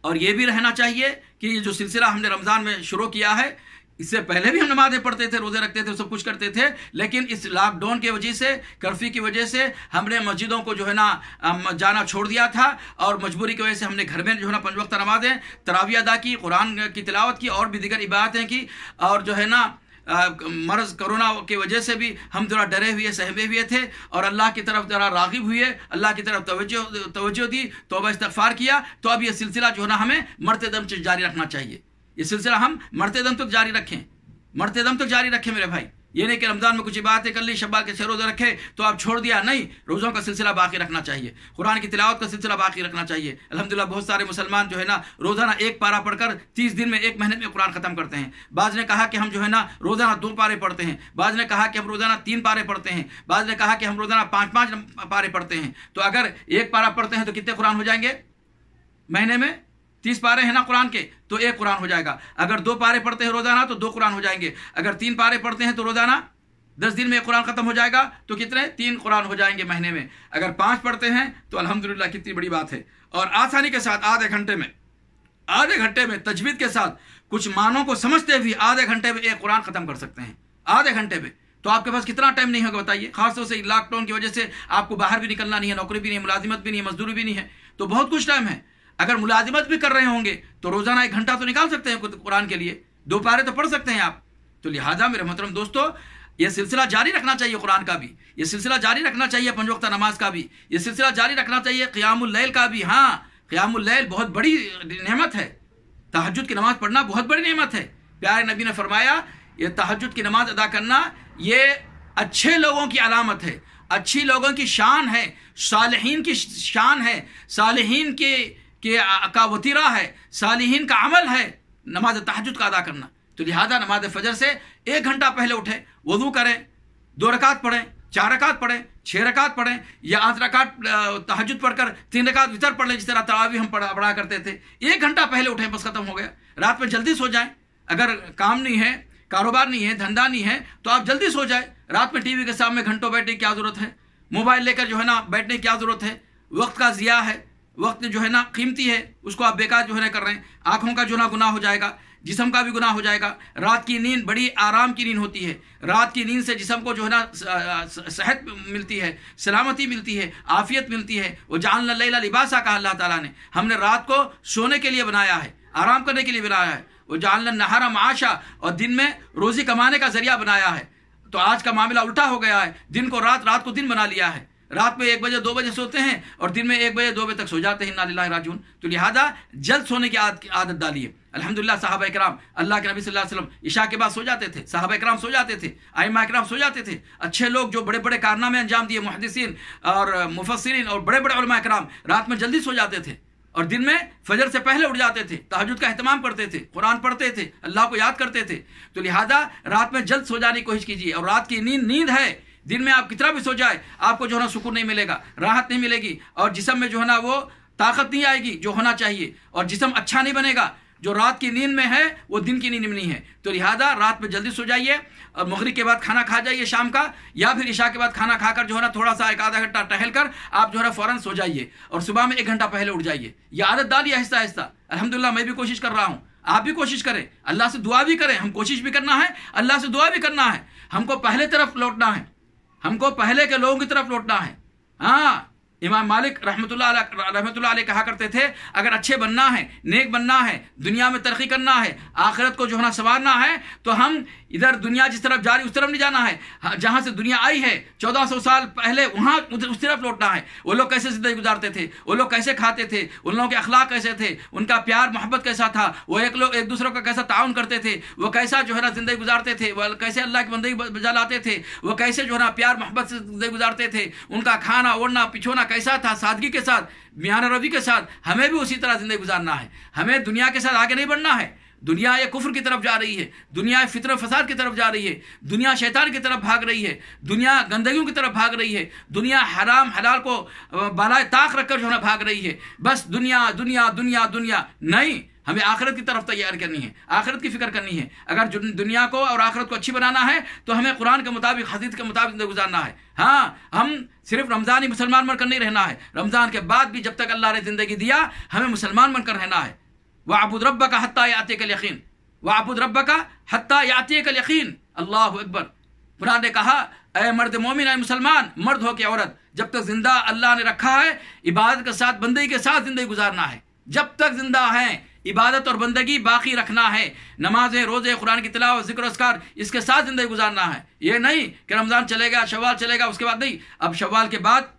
और ये भी रहना चाहिए कि ये जो सिलसिला हमने रमज़ान में शुरू किया है, इससे पहले भी हम नमाज़ें पढ़ते थे, रोज़े रखते थे, सब कुछ करते थे, लेकिन इस लॉकडाउन की वजह से, कर्फ्यू की वजह से हमने मस्जिदों को जो है ना जाना छोड़ दिया था, और मजबूरी की वजह से हमने घर में जो है ना 5 वक्त नमाज़ें, तरावी अदा की, कुरान की तिलावत की, और भी दीगर इबादतें की। और जो है ना मर्ज़ कोरोना की वजह से भी हम ज़रा डरे हुए, सहमे हुए थे, और अल्लाह की तरफ ज़रा राग़िब हुए, अल्लाह की तरफ तवज्जो दी, तौबा इस्तग़फ़ार किया। तो अब ये सिलसिला जो है ना हमें मरते दम तक जारी रखना चाहिए। ये सिलसिला हम मरते दम तक जारी रखें, मरते दम तक जारी रखें मेरे भाई। ये नहीं कि रमज़ान में कुछ बातें कर ली, शव्वाल के 6 रोज़े रखे तो आप छोड़ दिया, नहीं, रोज़ों का सिलसिला बाकी रखना चाहिए, कुरान की तिलावत का सिलसिला बाकी रखना चाहिए। अल्हम्दुलिल्लाह बहुत सारे मुसलमान जो है ना रोज़ाना 1 पारा पढ़कर 30 दिन में 1 महीने में कुरान ख़त्म करते हैं। बाज़ ने कहा कि हम जो है ना रोज़ाना 2 पारे पढ़ते हैं, बाज़ ने कहा कि हम रोज़ाना 3 पारे पढ़ते हैं, बाज़ ने कहा कि हम रोज़ाना 5-5 पारे पढ़ते हैं। तो अगर 1 पारा पढ़ते हैं तो कितने कुरान हो जाएंगे? महीने में 30 पारे हैं ना कुरान के, तो 1 कुरान हो जाएगा। अगर 2 पारे पढ़ते हैं रोज़ाना तो 2 कुरान हो जाएंगे। अगर 3 पारे पढ़ते हैं तो रोज़ाना 10 दिन में 1 कुरान ख़त्म हो जाएगा, तो कितने? 3 कुरान हो जाएंगे महीने में। अगर 5 पढ़ते हैं तो अल्हम्दुलिल्लाह कितनी बड़ी बात है। और आसानी के साथ आधे घंटे में तजवीद के साथ कुछ मानों को समझते हुए आधे घंटे में 1 कुरान ख़त्म कर सकते हैं, आधे घंटे में। तो आपके पास कितना टाइम नहीं होगा बताइए? खासतौर से लॉकडाउन की वजह से आपको बाहर भी निकलना नहीं है, नौकरी भी नहीं है, मुलाजिमत भी नहीं है, मजदूरी भी नहीं है, तो बहुत कुछ टाइम है। अगर मुलाजिमत भी कर रहे होंगे तो रोज़ाना 1 घंटा तो निकाल सकते हैं कुरान के लिए, 2 पारे तो पढ़ सकते हैं आप। तो लिहाजा मेरे मोहतरम दोस्तों, ये सिलसिला जारी रखना चाहिए कुरान का भी, ये सिलसिला जारी रखना चाहिए 5 वक्त नमाज का भी, ये सिलसिला जारी रखना चाहिए क़ियामुल लैल का भी। हाँ, क़ियामुल लैल बहुत बड़ी नेमत है, तहज्जुद की नमाज़ पढ़ना बहुत बड़ी नेमत है। प्यारे नबी ने फरमाया ये तहज्जुद की नमाज़ अदा करना ये अच्छे लोगों की अलामत है, अच्छी लोगों की शान है, सालिहीन की शान है, सालिहीन का वतीरा है, सालिहीन का अमल है नमाज तहज्जुद का अदा करना। तो लिहाजा नमाज फजर से 1 घंटा पहले उठें, वज़ू करें, 2 रकात पढ़ें, 4 रकात पढ़ें, 6 रकात पढ़ें, या 8 रकात तहज्जुद पढ़कर 3 रकात वितर पढ़ लें, जिस तरह तरावी हम पढ़ा करते थे। 1 घंटा पहले उठें, बस खत्म हो गया। रात में जल्दी सो जाएं, अगर काम नहीं है, कारोबार नहीं है, धंधा नहीं है, तो आप जल्दी सो जाए। रात में टीवी के सामने घंटों बैठने की क्या ज़रूरत है? मोबाइल लेकर जो है ना बैठने की क्या ज़रूरत है? वक्त का ज़िया है, वक्त जो है ना कीमती है, उसको आप बेकार जो है ना कर रहे हैं। आँखों का जो ना गुनाह हो जाएगा, जिस्म का भी गुनाह हो जाएगा। रात की नींद बड़ी आराम की नींद होती है, रात की नींद से जिस्म को जो है ना सेहत मिलती है, सलामती मिलती है, आफियत मिलती है। वो जअलना लैला लिबासा कहा अल्लाह ताला ने, हमने रात को सोने के लिए बनाया है, आराम करने के लिए बनाया है। वो जअलना नहारा माशा, और दिन में रोज़ी कमाने का जरिया बनाया है। तो आज का मामला उल्टा हो गया है, दिन को रात, रात को दिन बना लिया है। रात में 1 बजे 2 बजे सोते हैं और दिन में 1 बजे 2 बजे तक सो जाते हैं। इन्ना लिल्लाहि राजिऊन। तो लिहाजा जल्द सोने की आदत डालिए। अल्हम्दुलिल्लाह सहाबा इकराम, अल्लाह के नबी सल्लल्लाहु अलैहि वसल्लम इशा के बाद सो जाते थे, सहाबा इकराम सो जाते थे, आइम्मा इकराम सो जाते थे। अच्छे लोग जो बड़े बड़े कारनामे अंजाम दिए, मुहद्दिसीन और मुफस्सिरीन और बड़े बड़े उलमा इकराम, रात में जल्दी सो जाते थे और दिन में फजर से पहले उठ जाते थे, तहज्जुद का एहतमाम करते थे, कुरान पढ़ते थे, अल्लाह को याद करते थे। तो लिहाजा रात में जल्द सो जाने की कोशिश कीजिए। और रात की नींद है, दिन में आप कितना भी सो जाए आपको जो है ना सुकून नहीं मिलेगा, राहत नहीं मिलेगी, और जिस्म में जो है ना वो ताकत नहीं आएगी जो होना चाहिए, और जिस्म अच्छा नहीं बनेगा। जो रात की नींद में है वो दिन की नींद में नहीं है। तो लिहाजा रात में जल्दी सो जाइए और मगरिब के बाद खाना खा जाइए शाम का, या फिर इशा के बाद खाना खाकर जो है ना थोड़ा सा 1 आधा घंटा टहल कर आप जो है ना फ़ौरन सो जाइए, और सुबह में 1 घंटा पहले उठ जाइए। ये आदत डालिए आहिस्ता आहिस्ता। अल्हम्दुलिल्लाह मैं भी कोशिश कर रहा हूँ, आप भी कोशिश करें, अल्लाह से दुआ भी करें। हम कोशिश भी करना है, अल्लाह से दुआ भी करना है। हमको पहले तरफ लौटना है, हमको पहले के लोगों की तरफ लौटना है। हाँ, इमाम मालिक रहमतुल्लाह अलैह कहा करते थे, अगर अच्छे बनना है, नेक बनना है, दुनिया में तरक्की करना है, आखिरत को जो है ना संवारना है, तो हम इधर दुनिया जिस तरफ जा रही उस तरफ नहीं जाना है। जहाँ से दुनिया आई है 1400 साल पहले, वहाँ उस तरफ लौटना है। वो लोग कैसे ज़िंदगी गुजारते थे, वो लोग कैसे खाते थे, उन लोगों के अखलाक कैसे थे, उनका प्यार मोहब्बत कैसा था, वो एक दूसरों का कैसा ताउन करते थे, वो कैसा जो है ना ज़िंदगी गुजारते थे, वो कैसे अल्लाह की बंदगी बजा लाते थे, वो कैसे जो है ना प्यार मोहब्बत से ज़िंदगी गुजारते थे, उनका खाना ओढ़ना पिछोना कैसा था, सादगी के साथ, मियान रवि के साथ। हमें भी उसी तरह ज़िंदगी गुजारना है। हमें दुनिया के साथ आगे नहीं बढ़ना है। दुनिया ये कुफ्र की तरफ जा रही है, दुनिया फितर फसाद की तरफ जा रही है, दुनिया शैतान की तरफ भाग रही है, दुनिया गंदगियों की तरफ भाग रही है, दुनिया हराम हलाल को बालाए ताक रखकर जो है भाग रही है। बस दुनिया दुनिया दुनिया दुनिया नहीं, हमें आखिरत की तरफ तैयार करनी है, आखिरत की फिक्र करनी है। अगर दुनिया को और आखिरत को अच्छी बनाना है तो हमें कुरान के मुताबिक, हदीस के मुताबिक गुजारना है। हाँ, हम सिर्फ रमज़ान ही मुसलमान बनकर नहीं रहना है, रमज़ान के बाद भी जब तक अल्लाह ने ज़िंदगी दिया हमें मुसलमान बनकर रहना है। वअबुद रब्बका हत्ता यातियकल यकीन, वअबुद रब्बका हत्ता यातियकल यकीन। अल्लाहु अकबर। कुरान ने कहा, ऐ मर्द मोमिन, ऐ मुसलमान, मर्द हो के औरत, जब तक जिंदा अल्लाह ने रखा है इबादत के साथ, बंदगी के साथ ज़िंदगी गुजारना है। जब तक जिंदा हैं इबादत और बंदगी बाकी रखना है, नमाजें, रोज़े, कुरान की तिलावत, ज़िक्र अस्कार, इसके साथ ज़िंदगी गुजारना है। ये नहीं कि रमज़ान चलेगा, शव्वाल चलेगा, उसके बाद नहीं। अब शव्वाल के बाद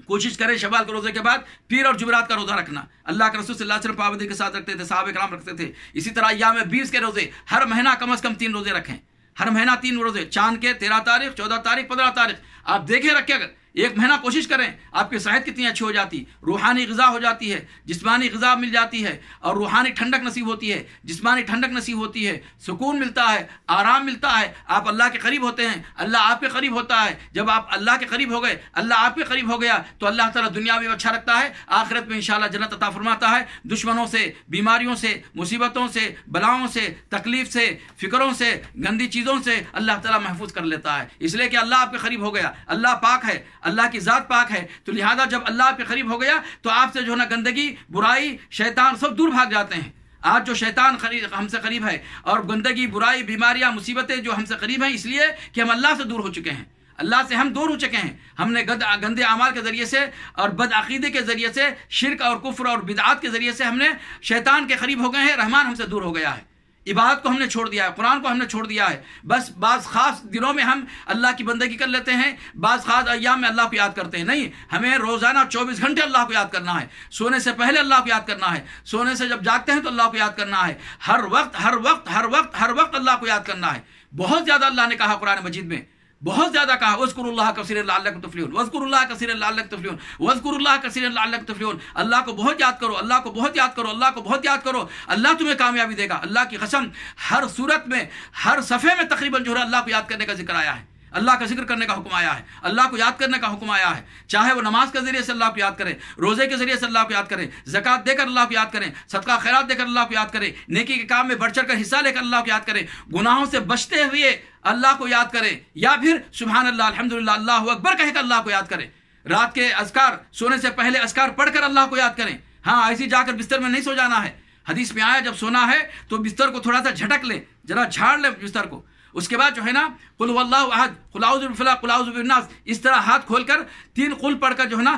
कोशिश करें, शव्वाल के रोज़े के बाद पीर और जुमेरात का रोज़ा रखना। अल्लाह के रसूल सल्लल्लाहु अलैहि वसल्लम पाबंदी के साथ रखते थे, सहाबा किराम रखते थे। इसी तरह अय्याम 20 के रोज़े, हर महीना कम से कम 3 रोज़े रखें, ہر مہینہ 3 روزے، چاند کے 13 تاریخ، 14 تاریخ، 15 تاریخ آپ دیکھیں رکھے، اگر ایک مہینہ کوشش کریں، آپ کی صحت کتنی اچھی ہو جاتی، روحانی غذا ہو جاتی ہے، جسمانی غذا مل جاتی ہے، اور روحانی ٹھنڈک نصیب ہوتی ہے، جسمانی ٹھنڈک نصیب ہوتی ہے، سکون ملتا ہے، آرام ملتا ہے، آپ اللہ کے قریب ہوتے ہیں، اللہ آپ کے قریب ہوتا ہے۔ جب آپ اللہ کے قریب ہو گئے، اللہ آپ کے قریب ہو گیا، تو اللہ تعالیٰ دنیا میں اچھا رکھتا ہے، آخرت میں انشاءاللہ جنت عطا فرماتا ہے۔ دشمنوں سے، بیماریوں سے، مصیبتوں سے، بلاؤں سے، تکلیف سے، فکروں سے، گندی چیزوں سے اللہ تعالیٰ محفوظ کر لیتا ہے، اس لیے کہ اللہ آپ کے قریب ہو گیا، اللہ پاک ہے، اللہ کی ذات پاک ہے، تو لہذا جب اللہ آپ کے قریب ہو گیا تو آپ سے جو ہے نا گندگی، برائی، شیطان سب دور بھاگ جاتے ہیں۔ آج جو شیطان ہم سے قریب ہے، اور گندگی، برائی، بیماریاں، مصیبتیں جو ہم سے قریب ہیں، اس لیے کہ ہم اللہ سے دور ہو چکے ہیں، اللہ سے ہم دور ہو چکے ہیں۔ ہم نے گندے اعمال کے ذریعے سے اور بد عقیدے کے ذریعے سے، شرک اور کفر اور بدعات کے ذریعے سے ہم نے شیطان کے قریب ہو گئے ہیں، رحمان ہم سے دور ہو گیا ہے، عبادت کو ہم نے چھوڑ دیا ہے، قرآن کو ہم نے چھوڑ دیا ہے۔ بس بعض خاص دنوں میں ہم اللہ کی بندگی کر لیتے ہیں، بعض خاص ایام میں اللہ کو یاد کرتے ہیں، نہیں، ہمیں روزانہ 24 گھنٹے اللہ کو یاد کرنا ہے، سونے سے پہلے اللہ کو یاد کرنا ہے، سونے سے جب جاگتے ہیں تو اللہ کو یاد کرنا ہے، ہر وقت ہر وقت ہر وقت ہر وقت اللہ کو یاد کرنا ہے۔ بہت زیادہ اللہ نے کہا قرآن مجید میں، بہت زیادہ کہا، وَاذْكُرُوا اللَّهَ كَثِيرًا لَعَلَّكُمْ تُفْلِحُونَ، وَاذْكُرُوا اللَّهَ كَثِيرًا لَعَلَّكُمْ تُفْلِحُونَ، وَاذْكُرُوا اللَّهَ كَثِيرًا لَعَلَّكُمْ تُفْلِحُونَ۔ اللہ کو بہت یاد کرو، اللہ کو بہت یاد کرو، اللہ کو بہت یاد کرو، اللہ تمہیں کامیابی دے گا۔ اللہ کی قسم، ہر صورت میں، ہر صفحے میں تقریباً جو ہے اللہ کو یاد کرنے کا ذکر آیا ہے، اللہ کا ذکر کرنے کا حکم آیا ہے، اللہ کو یاد کرنے کا حکم آیا ہے، چاہے وہ نماز کے ذریعے سے اللہ کو یاد کریں، روزے کے ذریعے سے اللہ کو یاد کریں، زکوٰۃ دے کر اللہ کو یاد کریں، صدقہ خیرات دے کر اللہ کو یاد کریں، نیکی کے کام میں بڑھ چڑھ کر حصہ لے کر اللہ کو یاد کریں، گناہوں سے بچتے ہوئے اللہ کو یاد کریں، یا پھر سبحان اللہ، الحمدللہ، اللہ اکبر کہہ کر اللہ کو یاد کریں۔ رات کے اذکار، سونے سے پہلے اذکار پڑھ کر اللہ کو یاد کریں۔ ہاں، ایسی جا کر بستر میں نہیں سو جانا ہے، حدیث میں آیا جب سونا ہے تو بستر کو تھوڑا سا جھٹک لیں، ذرا جھاڑ لیں بستر کو، اس کے بعد جو ہے نا قل هو اللہ احد، قل اعوذ بالفلق، قل اعوذ بالناس، اس طرح ہاتھ کھول کر 3 قل پڑھ کر جو ہے نا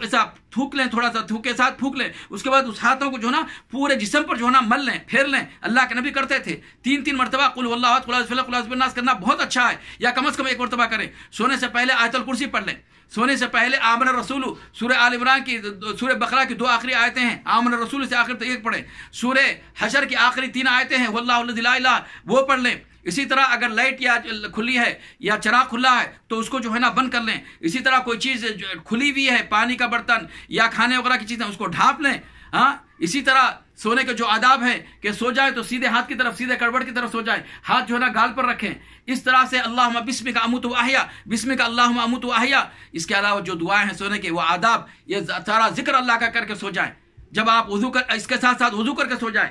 ایسا تھوک لیں، تھوڑا سا تھوک کے ساتھ پھونک لیں، اس کے بعد اس ہاتھوں کو جو ہے نا پورے جسم پر جو ہے نا مل لیں، پھیر لیں۔ اللہ کے نبی کرتے تھے 3 مرتبہ قل هو اللہ احد، قل اعوذ بالفلق، قل اعوذ بالناس کرنا بہت اچھا ہے، یا کم از کم 1 مرتبہ کریں۔ سونے سے پہلے آیت الکرسی پڑھ لیں، سونے سے پہلے آمن الرسول، سورہ آل عمران کی، سورہ بقرہ کی 2 آخری آیتیں ہیں، آمن الرسول سے آخر تک 1 پڑھیں، سورہ حشر کی آخری 3 آیتیں ہیں، واللہ الذی لا الہ، وہ پڑھ لیں۔ اسی طرح اگر لائٹ یا کھلی ہے یا چراغ کھلا ہے تو اس کو جو ہے نا بند کر لیں۔ اسی طرح کوئی چیز کھلی ہوئی ہے، پانی کا برتن یا کھانے وغیرہ کی چیزیں، اس کو ڈھانپ لیں۔ ہاں، اسی طرح سونے کے جو آداب ہے کہ سو جائے تو سیدھے ہاتھ کی طرف، سیدھے کڑوڑ کی طرف سو جائے، ہاتھ جو ہے نا گال پر رکھیں۔ اس طرح سے اللہم بسمک اموت و احیا، بسمک اللہم اموت و احیا۔ اس کے علاوہ جو دعائیں ہیں سونے کے، وہ آداب، یہ سارا ذکر اللہ کا کر کے سو جائیں۔ جب آپ وضو کر، اس کے ساتھ ساتھ وضو کر کے سو جائیں،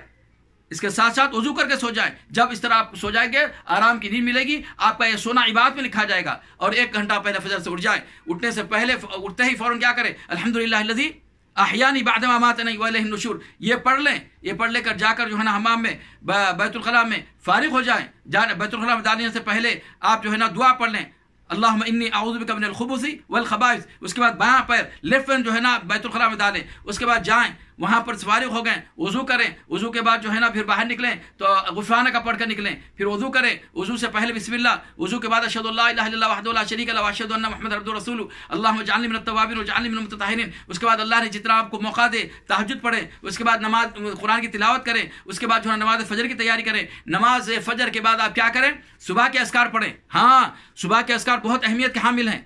اس کے ساتھ ساتھ وضو کر کے سو جائیں۔ جب اس طرح آپ سو جائیں گے، آرام کی نیند ملے گی، آپ کا یہ سونا عبادت میں لکھا جائے گا۔ اور 1 گھنٹہ پہلے فجر سے اٹھ جائیں، اٹھنے سے پہلے، اٹھتے ہی فوراً کیا کریں؟ الحمدللہ الذی احیانی بعد ما اماتنی والیہ النشور، یہ پڑھ لیں۔ یہ پڑھ لے کر جا کر جو ہے نا حمام میں، بیت الخلاء میں فارغ ہو جائیں۔ بیت الخلاء میں جانے سے پہلے آپ جو ہے نا دعا پڑھ لیں، اللہم انی اعوذ بک من الخبث والخبائث۔ اس کے بعد بایاں پیر، لیفٹ ہینڈ جو ہے نا بیت الخلاء میں ڈالیں، اس کے بعد جائیں، وہاں پر فارغ ہو گئے، وضو کریں، وضو کے بعد جو ہے نا پھر باہر نکلیں تو غفرانک کا پڑھ کر نکلیں، پھر وضو کریں، وضو سے پہلے بسم اللہ، وضو کے بعد اشہد اللہ الہ الا اللہ وحدہ لا شریک لہ واشہد ان محمد عبدہ ورسولہ اللہم اجعلنی من التوابین واجعلنی من المتطہرین۔ اس کے بعد اللہ نے جتنا آپ کو موقع دے تہجد پڑھیں، اس کے بعد نماز قرآن کی تلاوت کریں، اس کے بعد جو ہے نماز فجر کی تیاری کریں۔ نماز فجر کے بعد آپ کیا کریں؟ صبح کے اذکار پڑھیں۔ ہاں، صبح کے اذکار بہت اہمیت کے حامل ہیں۔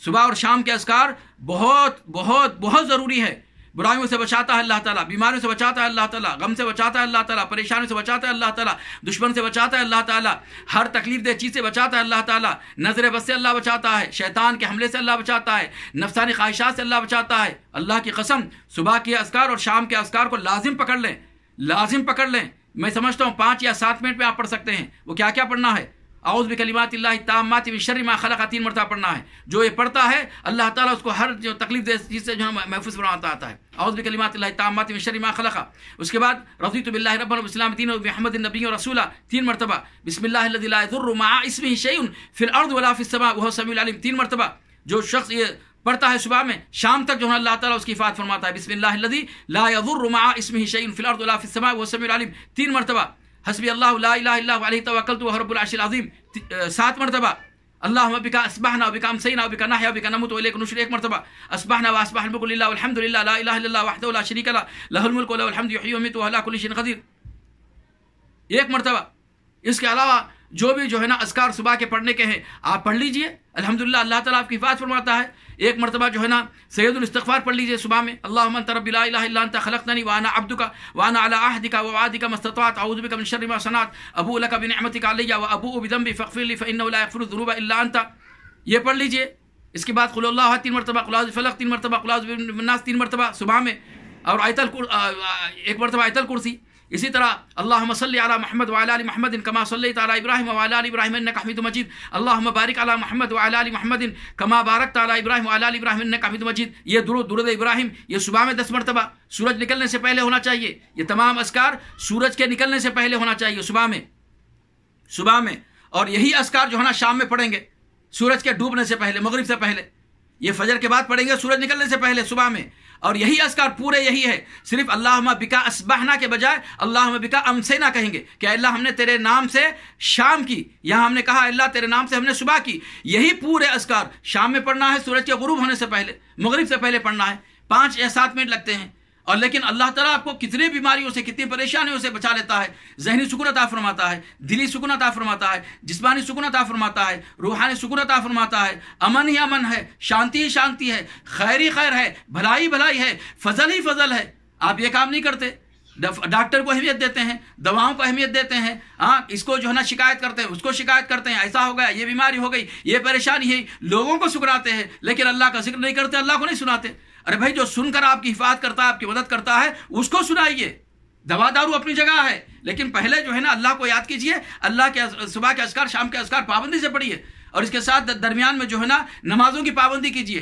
صبح اور شام کے اذکار بہت بہت بہت ضروری ہے۔ برائیوں سے بچاتا ہے اللہ تعالیٰ، بیماریوں سے بچاتا ہے اللہ تعالیٰ، غم سے بچاتا ہے اللہ تعالیٰ، پریشانیوں سے بچاتا ہے اللہ تعالیٰ، دشمن سے بچاتا ہے اللہ تعالیٰ، ہر تکلیف دہ چیز سے بچاتا ہے اللہ تعالیٰ، نظر بد سے اللہ بچاتا ہے، شیطان کے حملے سے اللہ بچاتا ہے، نفسانی خواہشات سے اللہ بچاتا ہے۔ اللہ کی قسم، صبح کے اذکار اور شام کے اذکار کو لازم پکڑ لیں، لازم پکڑ لیں۔ میں سمجھتا ہوں 5 یا 7 منٹ میں آپ پڑھ سکتے ہیں۔ وہ کیا کیا پڑھنا ہے؟ اعوذ بکلمات اللہ التامات من شر ما خلق 3 مرتبہ پڑھنا ہے۔ جو یہ پڑھتا ہے اللہ تعالیٰ اس کو ہر جو تکلیف دہ چیز سے جو ہے محفوظ بناتا آتا ہے۔ اعوذ بکلمات اللہ التامات من شر ما خلق۔ اس کے بعد رضیت باللہ ربا وبالاسلام دینا وبمحمد نبی ورسولا 3 مرتبہ۔ بسم اللہ الذی لا یضر مع اسمہ شیء فی الارض ولا فی السماء وهو السمیع العلیم 3 مرتبہ۔ جو شخص یہ پڑھتا ہے صبح میں، شام تک جو ہے اللہ تعالیٰ اس کی حفاظت فرماتا ہے۔ بسم اللہ الذی لا یضر مع اسمہ شیء فی الارض ولا فی السماء وهو السمیع العلیم 3 مرتبہ۔ حسبی اللہ لا الہ الا هو علیہ توکلت وهو رب العرش العظیم 7 مرتبہ۔ اللہم بک اصبحنا وبک امسینا وبک نحیا وبک نموت والیک النشور 1 مرتبہ۔ اصبحنا واصبح الملک للہ والحمد للہ لا الہ الا اللہ وحدہ لا شریک لہ لہ الملک وله الحمد یحیی ویمیت وهو علی کل شیء قدیر 1 مرتبہ۔ اس کے علاوہ جو بھی جو ہے نا اذکار صبح کے پڑھنے کے ہیں آپ پڑھ لیجئے. الحمدللہ اللہ تعالیٰ آپ کی حفاظت فرماتا ہے. ایک مرتبہ جو ہے نا سید الاستغفار پڑھ لیجئے صبح میں. اللہم انت ربی لا الہ الا انت خلقتنی وانا عبدک وانا علی عہدک ووعدک ما استطعت اعوذ بک من شر ما صنعت ابوء لک بنعمتک علی وابوء بذنبی فاغفر لی فانہ لا یغفر الذنوب الا انت. یہ پڑھ لیجئے. اس کے بعد قل اللہ احد 3 مرتبہ، قل اعوذ بالفلق 3 مرتبہ، قل اعوذ بالناس 3 مرتبہ صبح میں، اور ایک مرتبہ آیت الکرسی. اسی طرح اللہم صلی علی محمد وعلی آل محمد کما صلیت علی ابراہیم وعلی آل ابراہیم انک حمید مجید. اللہم بارک علی محمد وعلی آل محمد کما بارکت علی ابراہیم وعلی آل ابراہیم انک حمید مجید. یہ درود ابراہیم یہ صبح میں 10 مرتبہ سورج نکلنے سے پہلے ہونا چاہیے. یہ تمام اذکار سورج کے نکلنے سے پہلے ہونا چاہیے صبح میں. اور یہی اذکار جو ہے نا شام میں پڑھیں گے سورج کے ڈوبنے سے پہلے، مغرب سے پہلے. یہ فجر کے بعد پڑھیں گے سورج نکلنے سے پہلے صبح میں. اور یہی اذکار پورے یہی ہے. صرف اللہم بکا اصبحنا کے بجائے اللہم بکا امسینا کہیں گے کہ اللہ ہم نے تیرے نام سے شام کی. یہاں ہم نے کہا اللہ تیرے نام سے ہم نے صبح کی. یہی پورے اذکار شام میں پڑھنا ہے، سورج کے غروب ہونے سے پہلے، مغرب سے پہلے پڑھنا ہے. 5 یا 7 منٹ لگتے ہیں. اور لیکن اللہ تعالیٰ آپ کو کتنی بیماریوں سے، کتنی پریشانیوں سے بچا لیتا ہے. ذہنی سکون عطا فرماتا ہے، دلی سکون عطا فرماتا ہے، جسمانی سکون عطا فرماتا ہے، روحانی سکون عطا فرماتا ہے. امن ہی امن ہے، شانتی ہی شانتی ہے، خیر ہی خیر ہے، بھلائی بھلائی ہے، فضل ہی فضل ہے. آپ یہ کام نہیں کرتے، ڈاکٹر کو اہمیت دیتے ہیں، دواؤں کو اہمیت دیتے ہیں. ہاں اس کو جو ہے نا شکایت کرتے ہیں، اس کو شکایت کرتے ہیں، ایسا ہو گیا، یہ بیماری ہو گئی، یہ پریشانی ہے. لوگوں کو سکراتے ہیں لیکن اللہ کا ذکر نہیں کرتے، اللہ کو نہیں سناتے. ارے بھائی جو سن کر آپ کی حفاظت کرتا ہے، آپ کی مدد کرتا ہے، اس کو سنائیے. دوا دارو اپنی جگہ ہے لیکن پہلے جو ہے نا اللہ کو یاد کیجئے. اللہ کے صبح کے اذکار، شام کے اذکار پابندی سے پڑھیے. اور اس کے ساتھ درمیان میں جو ہے نا نمازوں کی پابندی کیجئے.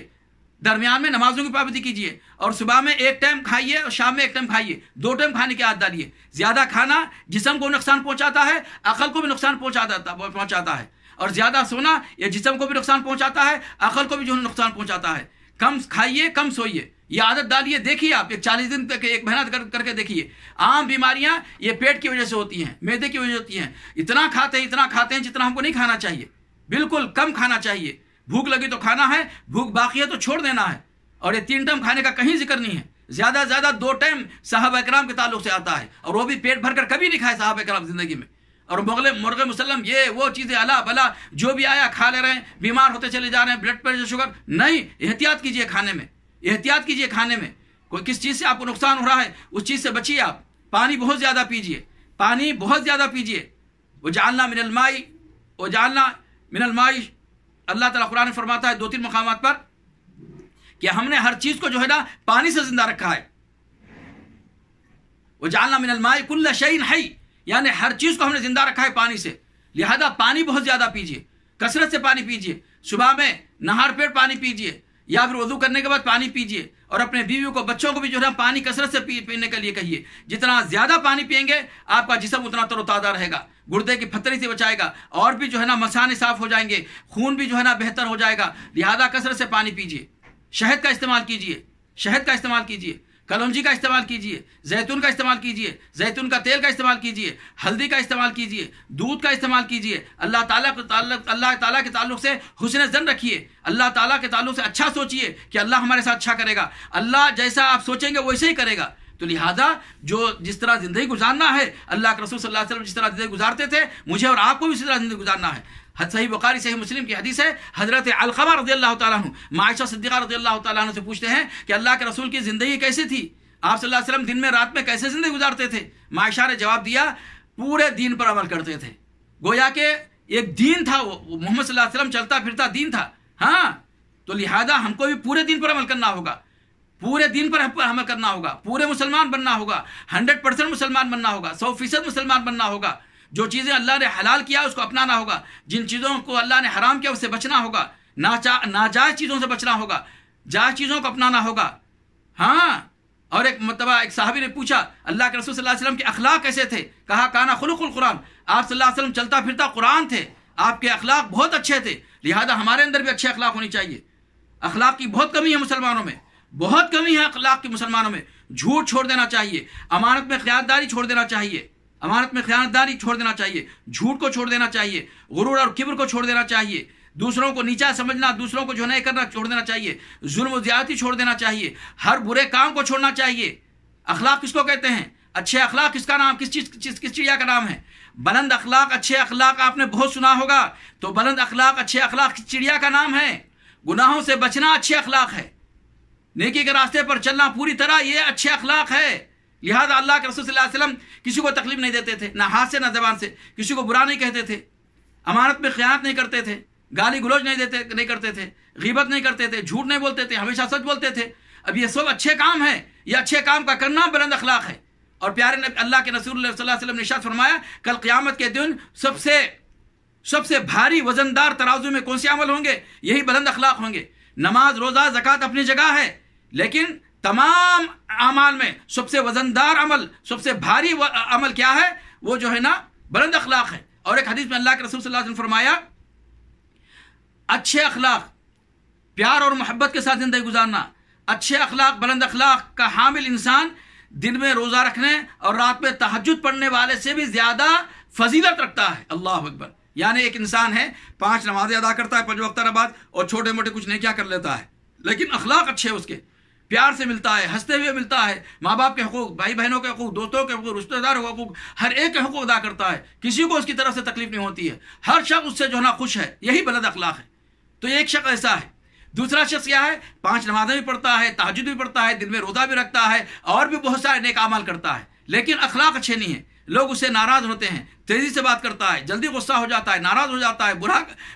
درمیان میں نمازوں کی پابندی کیجئے. اور صبح میں 1 ٹائم کھائیے اور شام میں 1 ٹائم کھائیے. 2 ٹائم کھانے کی عادت ڈالیے. زیادہ کھانا جسم کو نقصان پہنچاتا ہے، عقل کو بھی نقصان پہنچاتا ہے. اور زیادہ سونا یہ جسم کو بھی نقصان پہنچاتا ہے، عقل کو بھی جو ہے نقصان پہنچاتا ہے. کم کھائیے، کم سوئیے. یہ عادت ڈالیے. دیکھیے آپ 40 دن تک 1 مہینہ کر کے دیکھیے. عام بیماریاں یہ پیٹ کی وجہ سے ہوتی ہیں، معدے کی وجہ سے ہوتی ہیں. اتنا کھاتے ہیں جتنا ہم کو نہیں کھانا چاہیے. بالکل کم کھانا چاہیے. بھوک لگی تو کھانا ہے، بھوک باقی ہے تو چھوڑ دینا ہے. اور یہ 3 ٹائم کھانے کا کہیں ذکر نہیں ہے. زیادہ سے زیادہ 2 ٹائم صحابہ کرام کے تعلق سے آتا ہے، اور وہ بھی پیٹ بھر کر کبھی نہیں کھائے صحابہ کرام زندگی میں. اور مرغ مسلم یہ وہ چیزیں الا بلا جو بھی آیا کھا لے رہے ہیں، بیمار ہوتے چلے جا رہے ہیں، بلڈ پریشر، شوگر. نہیں، احتیاط کیجئے کھانے میں، احتیاط کیجئے کھانے میں. کوئی کس چیز سے آپ کو نقصان ہو رہا ہے اس چیز سے بچیے. آپ پانی بہت زیادہ پیجئے، پانی بہت زیادہ پیجئے. وجعلنا من الماء اللہ تعالیٰ قرآن میں فرماتا ہے 2-3 مقامات پر کہ ہم نے ہر چیز کو جو ہے نا پانی سے زندہ رکھا ہے. وجعلنا من الماء كل شيء حي، یعنی ہر چیز کو ہم نے زندہ رکھا ہے پانی سے. لہذا پانی بہت زیادہ پیجئے، کثرت سے پانی پیجئے. صبح میں نہار پیٹ پانی پیجئے، یا پھر وضو کرنے کے بعد پانی پیجئے. اور اپنے بیویوں کو، بچوں کو بھی جو ہے پانی کثرت سے پینے کے لیے کہیے. جتنا زیادہ پانی پئیں گے آپ کا جسم اتنا تر و تازہ رہے گا، گردے کی پھتری سے بچائے گا، اور بھی جو ہے نا مثانے صاف ہو جائیں گے، خون بھی جو ہے نا بہتر ہو جائے گا. لہذا کثرت سے پانی پیجئے. شہد کا استعمال کیجئے، شہد کا استعمال کیجئے، کلونجی کا استعمال کیجئے، زیتون کا استعمال کیجئے، زیتون کا تیل کا استعمال کیجئے، ہلدی کا استعمال کیجئے، دودھ کا استعمال کیجئے. اللہ تعالیٰ کے تعلق سے حسن ظن رکھیے. اللہ تعالیٰ کے تعلق سے اچھا سوچیے کہ اللہ ہمارے ساتھ اچھا کرے گا. اللہ جیسا آپ سوچیں گے ویسے ہی کرے گا. تو لہذا جس طرح زندگی گزارنا ہے، اللہ کے رسول صلی اللہ علیہ وسلم جس طرح زندگی گزارتے تھے، مجھے اور آپ کو بھی اسی طرح زندگی گزارنا ہے. صحیح بخاری صحیح مسلم کی حدیث ہے. حضرت علقمہ رضی اللہ تعالیٰ عنہ عائشہ صدیقہ رضی اللہ تعالیٰ عنہ سے پوچھتے ہیں کہ اللہ کے رسول کی زندگی کیسی تھی، آپ صلی اللہ علیہ وسلم دن میں رات میں کیسے زندگی گزارتے تھے. عائشہ نے جواب دیا پورے دین پر عمل کرتے تھے. گویا کہ ایک دین تھا، وہ محمد صلی اللہ علیہ وسلم چلتا پھرتا دین تھا. ہاں تو لہذا ہم کو بھی پورے دین پر عمل کرنا ہوگا، پورے دین پر عمل کرنا ہوگا، پورے مسلمان بننا ہوگا، 100% مسلمان بننا ہوگا، 100% مسلمان بننا ہوگا. جو چیزیں اللہ نے حلال کیا اس کو اپنانا ہوگا، جن چیزوں کو اللہ نے حرام کیا اس سے بچنا ہوگا، ناجائز چیزوں سے بچنا ہوگا، جائز چیزوں کو اپنانا ہوگا. ہاں اور ایک مرتبہ ایک صحابی نے پوچھا اللہ کے رسول صلی اللہ علیہ وسلم کے اخلاق کیسے تھے، کہا کانا خلق القرآن، آپ صلی اللہ علیہ وسلم چلتا پھرتا قرآن تھے، آپ کے اخلاق بہت اچھے تھے. لہذا ہمارے اندر بھی اچھے اخلاق ہونی چاہیے. اخلاق کی بہت کمی ہے مسلمانوں میں، بہت کمی ہے اخلاق کی مسلمانوں میں. جھوٹ چھوڑ دینا چاہیے، امانت میں خیانتداری چھوڑ دینا چاہیے، امانت میں خیانتداری چھوڑ دینا چاہیے، جھوٹ کو چھوڑ دینا چاہیے، غرور اور کبر کو چھوڑ دینا چاہیے، دوسروں کو نیچا سمجھنا، دوسروں کو جو نہیں کرنا چھوڑ دینا چاہیے، ظلم و زیادتی چھوڑ دینا چاہیے، ہر برے کام کو چھوڑنا چاہیے. اخلاق کس کو کہتے ہیں؟ اچھے اخلاق کس کا نام، کس چڑیا کا نام ہے؟ بلند اخلاق، اچھے اخلاق آپ نے بہت سنا ہوگا، تو بلند اخلاق، اچھے اخلاق کس چڑیا کا نام ہے؟ گناہوں سے بچنا اچھے اخلاق ہے، نیکی کے راستے پر چلنا پوری طرح، یہ اچھے اخلاق ہے۔ لہذا اللہ کے رسول صلی اللہ علیہ وسلم کسی کو تکلیف نہیں دیتے تھے، نہ ہاتھ سے نہ زبان سے، کسی کو برا نہیں کہتے تھے، امانت میں خیانت نہیں کرتے تھے، گالی گلوچ نہیں کرتے تھے، غیبت نہیں کرتے تھے، جھوٹ نہیں بولتے تھے، ہمیشہ سچ بولتے تھے۔ اب یہ سب اچھے کام ہیں، یہ اچھے کام کا کرنا بلند اخلاق ہے۔ اور پیارے اللہ کے رسول اللہ صلی اللہ علیہ وسلم نے ارشاد فرمایا، کل قیامت کے دن سب سے بھاری وزندار ترازو میں کون سے عمل ہوں گے؟ یہی بلند اخلاق ہوں گے۔ نماز، روزہ، زکوٰۃ اپنی جگہ ہے، لیکن تمام اعمال میں سب سے وزندار عمل، سب سے بھاری عمل کیا ہے؟ وہ جو ہے نا بلند اخلاق ہے۔ اور ایک حدیث میں اللہ کے رسول صلی اللہ علیہ وسلم فرمایا، اچھے اخلاق، پیار اور محبت کے ساتھ زندگی گزارنا، اچھے اخلاق، بلند اخلاق کا حامل انسان دن میں روزہ رکھنے اور رات میں تہجد پڑھنے والے سے بھی زیادہ فضیلت رکھتا ہے۔ اللہ اکبر! یعنی ایک انسان ہے 5 نمازیں ادا کرتا ہے 5 وقت نماز، اور چھوٹے موٹے کچھ نیکیاں کر لیتا ہے، لیکن اخلاق اچھے اس کے، پیار سے ملتا ہے، ہنستے ہوئے ملتا ہے، ماں باپ کے حقوق، بھائی بہنوں کے حقوق، دوستوں کے حقوق، رشتہ داروں کے حقوق، ہر ایک کے حقوق ادا کرتا ہے، کسی کو اس کی طرف سے تکلیف نہیں ہوتی ہے، ہر شخص اس سے جو ہے نا خوش ہے، یہی بلند اخلاق ہے۔ تو یہ ایک شخص ایسا ہے۔ دوسرا شخص کیا ہے؟ 5 نمازیں بھی پڑھتا ہے، تہجد بھی پڑھتا ہے، دن میں روزہ بھی رکھتا ہے، اور بھی بہت سارے نیک اعمال کرتا ہے، لیکن اخلاق اچھے نہیں ہیں، لوگ اس سے ناراض ہوتے ہیں، تیزی سے بات کرتا ہے، جلدی غصہ ہو جاتا ہے، ناراض ہو جاتا ہے،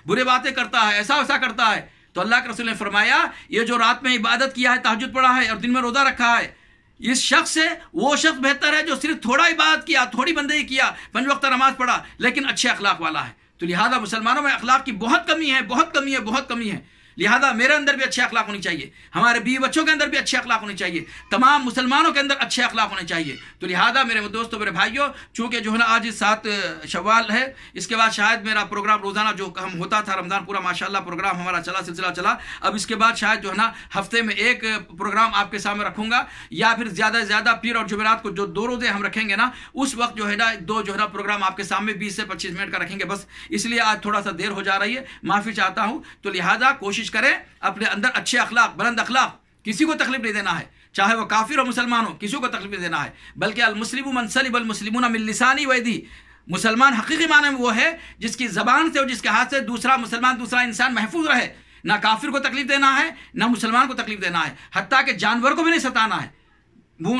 برے باتیں کرتا ہے، ایسا ویسا کرتا ہے۔ تو اللہ کے رسول نے فرمایا، یہ جو رات میں عبادت کیا ہے، تہجد پڑھا ہے اور دن میں روزہ رکھا ہے، اس شخص سے وہ شخص بہتر ہے جو صرف تھوڑا عبادت کیا، تھوڑی بندگی کیا، 5 وقت نماز پڑھا، لیکن اچھے اخلاق والا ہے۔ تو لہذا مسلمانوں میں اخلاق کی بہت کمی ہے، بہت کمی ہے، بہت کمی ہے۔ لہذا میرے اندر بھی اچھے اخلاق ہونے چاہیے، ہمارے بیوی بچوں کے اندر بھی اچھے اخلاق ہونے چاہیے، تمام مسلمانوں کے اندر اچھے اخلاق ہونے چاہیے۔ تو لہذا میرے دوستوں، میرے بھائیوں، چونکہ جو ہے نا آج 7 شوال ہے، اس کے بعد شاید میرا پروگرام روزانہ جو ہم ہوتا تھا رمضان پورا ماشاءاللہ پروگرام ہمارا چلا، سلسلہ چلا، اب اس کے بعد شاید جو ہے نا ہفتے میں ایک پروگرام آپ کے سامنے رکھوں گا، یا پھر زیادہ سے زیادہ پیر اور جمعرات کو جو 2 روزے ہم رکھیں گے نا، اس وقت جو ہے نا 2 جو ہے نا پروگرام آپ کے سامنے 20 سے 25 منٹ کا رکھیں گے بس، اس لیے آج تھوڑا سا دیر ہو جا رہی ہے، معافی چاہتا ہوں۔ تو لہذا کوشش کریں اپنے اندر اچھے اخلاق، بلند اخلاق، کسی کو تکلیف نہیں دینا ہے، چاہے وہ کافر ہو مسلمان ہو، کسی کو تکلیف نہیں دینا ہے، بلکہ المسلم من سلم المسلمون من لسانی و یدی، مسلمان حقیقی معنی میں وہ ہے جس کی زبان سے اور جس کے ہاتھ سے دوسرا مسلمان، دوسرا انسان محفوظ رہے، نہ کافر کو تکلیف دینا ہے، نہ مسلمان کو تکلیف دینا ہے، حتیٰ کہ جانور کو بھی نہیں ستانا ہے،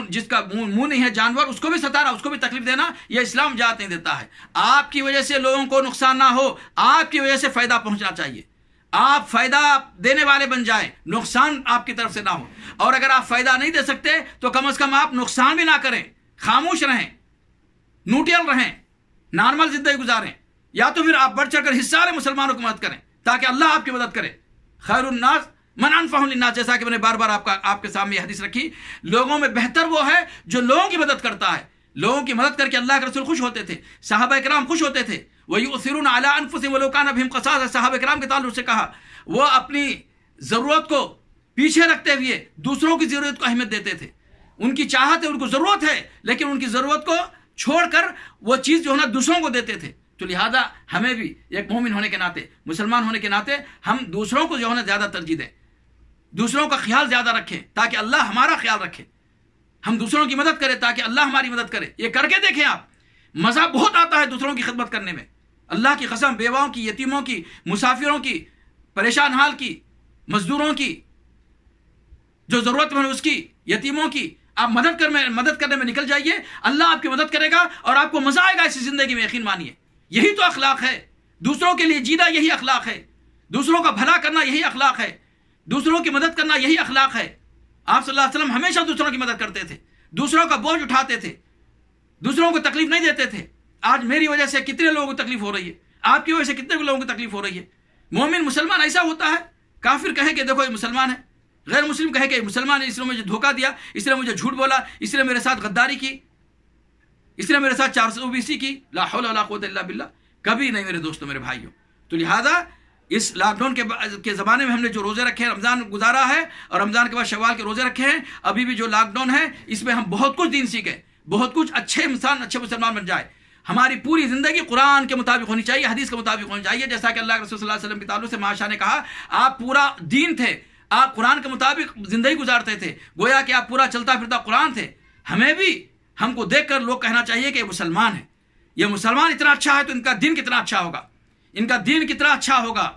جس کا منہ نہیں ہے جانور، اس کو بھی ستانا، اس کو بھی تکلیف دینا، یہ اسلام اجازت نہیں دیتا ہے۔ آپ کی وجہ سے لوگوں کو نقصان نہ ہو، آپ کی وجہ سے فائدہ پہنچنا چاہیے، آپ فائدہ دینے والے بن جائیں، نقصان آپ کی طرف سے نہ ہو، اور اگر آپ فائدہ نہیں دے سکتے تو کم از کم آپ نقصان بھی نہ کریں، خاموش رہیں، نیوٹرل رہیں، نارمل زندگی گزاریں، یا تو پھر آپ بڑھ چڑھ کر حصہ لیں، مسلمانوں کی مدد کریں تاکہ اللہ آپ کی مدد کرے۔ خیر الناس من انفعهم للناس، جیسا کہ میں نے بار بار آپ کے سامنے یہ حدیث رکھی، لوگوں میں بہتر وہ ہے جو لوگوں کی مدد کرتا ہے، لوگوں کی مدد کر کے اللہ کے رسول خوش ہوتے تھے، صحابہ کرام خوش ہوتے تھے۔ وَيُؤْثِرُونَ عَلَىٰ أَنفُسِهِمْ وَلَوْ كَانَ بِهِمْ خَصَاصَةٌ، صحابہ کرام کے تعلق سے کہا، وہ اپنی ضرورت کو پیچھے رکھتے ہوئے دوسروں کی ضرورت کو اہمیت دیتے تھے، ان کی چاہت ہے، ان کو ضرورت ہے، لیکن ان کی ضرورت کو چھوڑ کر وہ چیز جو ہے نا دوسروں کو دیتے تھے۔ تو لہذا ہمیں بھی ایک مومن ہونے کے ناطے، مسلمان ہونے کے ناطے، ہم دوسروں کو جو ہے نا زیادہ ترجیح دیں، دوسروں کا خیال زیادہ رکھیں تاکہ اللہ ہمارا خیال رکھے، ہم دوسروں کی مدد کریں تاکہ اللہ ہماری مدد کرے۔ یہ کر کے دیکھیں آپ، مزہ بہت آتا ہے دوسروں کی خدمت کرنے میں، اللہ کی قسم، بیواؤں کی، یتیموں کی، مسافروں کی، پریشان حال کی، مزدوروں کی، جو ضرورت مند اس کی، یتیموں کی، آپ مدد کرنے میں نکل جائیے، اللہ آپ کی مدد کرے گا اور آپ کو مزہ آئے گا اسی زندگی میں، یقین مانیے۔ یہی تو اخلاق ہے، دوسروں کے لیے جینا یہی اخلاق ہے، دوسروں کا بھلا کرنا یہی اخلاق ہے، دوسروں کی مدد کرنا یہی اخلاق ہے۔ آپ صلی اللہ علیہ وسلم ہمیشہ دوسروں کی مدد کرتے تھے، دوسروں کا بوجھ اٹھاتے تھے، دوسروں کو تکلیف نہیں دیتے تھے۔ آج میری وجہ سے کتنے لوگوں کو تکلیف ہو رہی ہے، آپ کی وجہ سے کتنے لوگوں کو تکلیف ہو رہی ہے۔ مومن مسلمان ایسا ہوتا ہے، کافر کہے کہ دیکھو یہ مسلمان ہے، غیر مسلم کہے کہ یہ مسلمان ہے، اس نے مجھے دھوکہ دیا، اس نے مجھے جھوٹ بولا، اس نے میرے ساتھ غداری کی، اس نے میرے ساتھ 420 کی، لا حول ولا قوت الا باللہ، کبھی نہیں میرے دوستوں، میرے بھائیوں۔ تو لہذا اس لاک ڈاؤن کے زمانے میں ہم نے جو روزے رکھے ہیں، رمضان گزارا ہے اور رمضان کے بعد شوال کے روزے رکھے ہیں، ابھی بھی جو لاک ڈاؤن ہے اس میں ہم بہت کچھ دین سیکھیں، بہت کچھ اچھے انسان، اچھے مسلمان بن جائے۔ ہماری پوری زندگی قرآن کے مطابق ہونی چاہیے، حدیث کے مطابق ہونی چاہیے، جیسا کہ اللہ کے رسول صلی اللہ علیہ وسلم کے تعلق سے معاشہ نے کہا، آپ پورا دین تھے، آپ قرآن کے مطابق زندگی گزارتے تھے، گویا کہ آپ پورا چلتا پھرتا قرآن تھے۔ ہمیں بھی ہم کو دیکھ کر لوگ کہنا چاہیے کہ یہ مسلمان ہے، یہ مسلمان اتنا اچھا ہے تو ان کا دین کتنا اچھا ہوگا، ان کا دین کتنا اچھا ہوگا،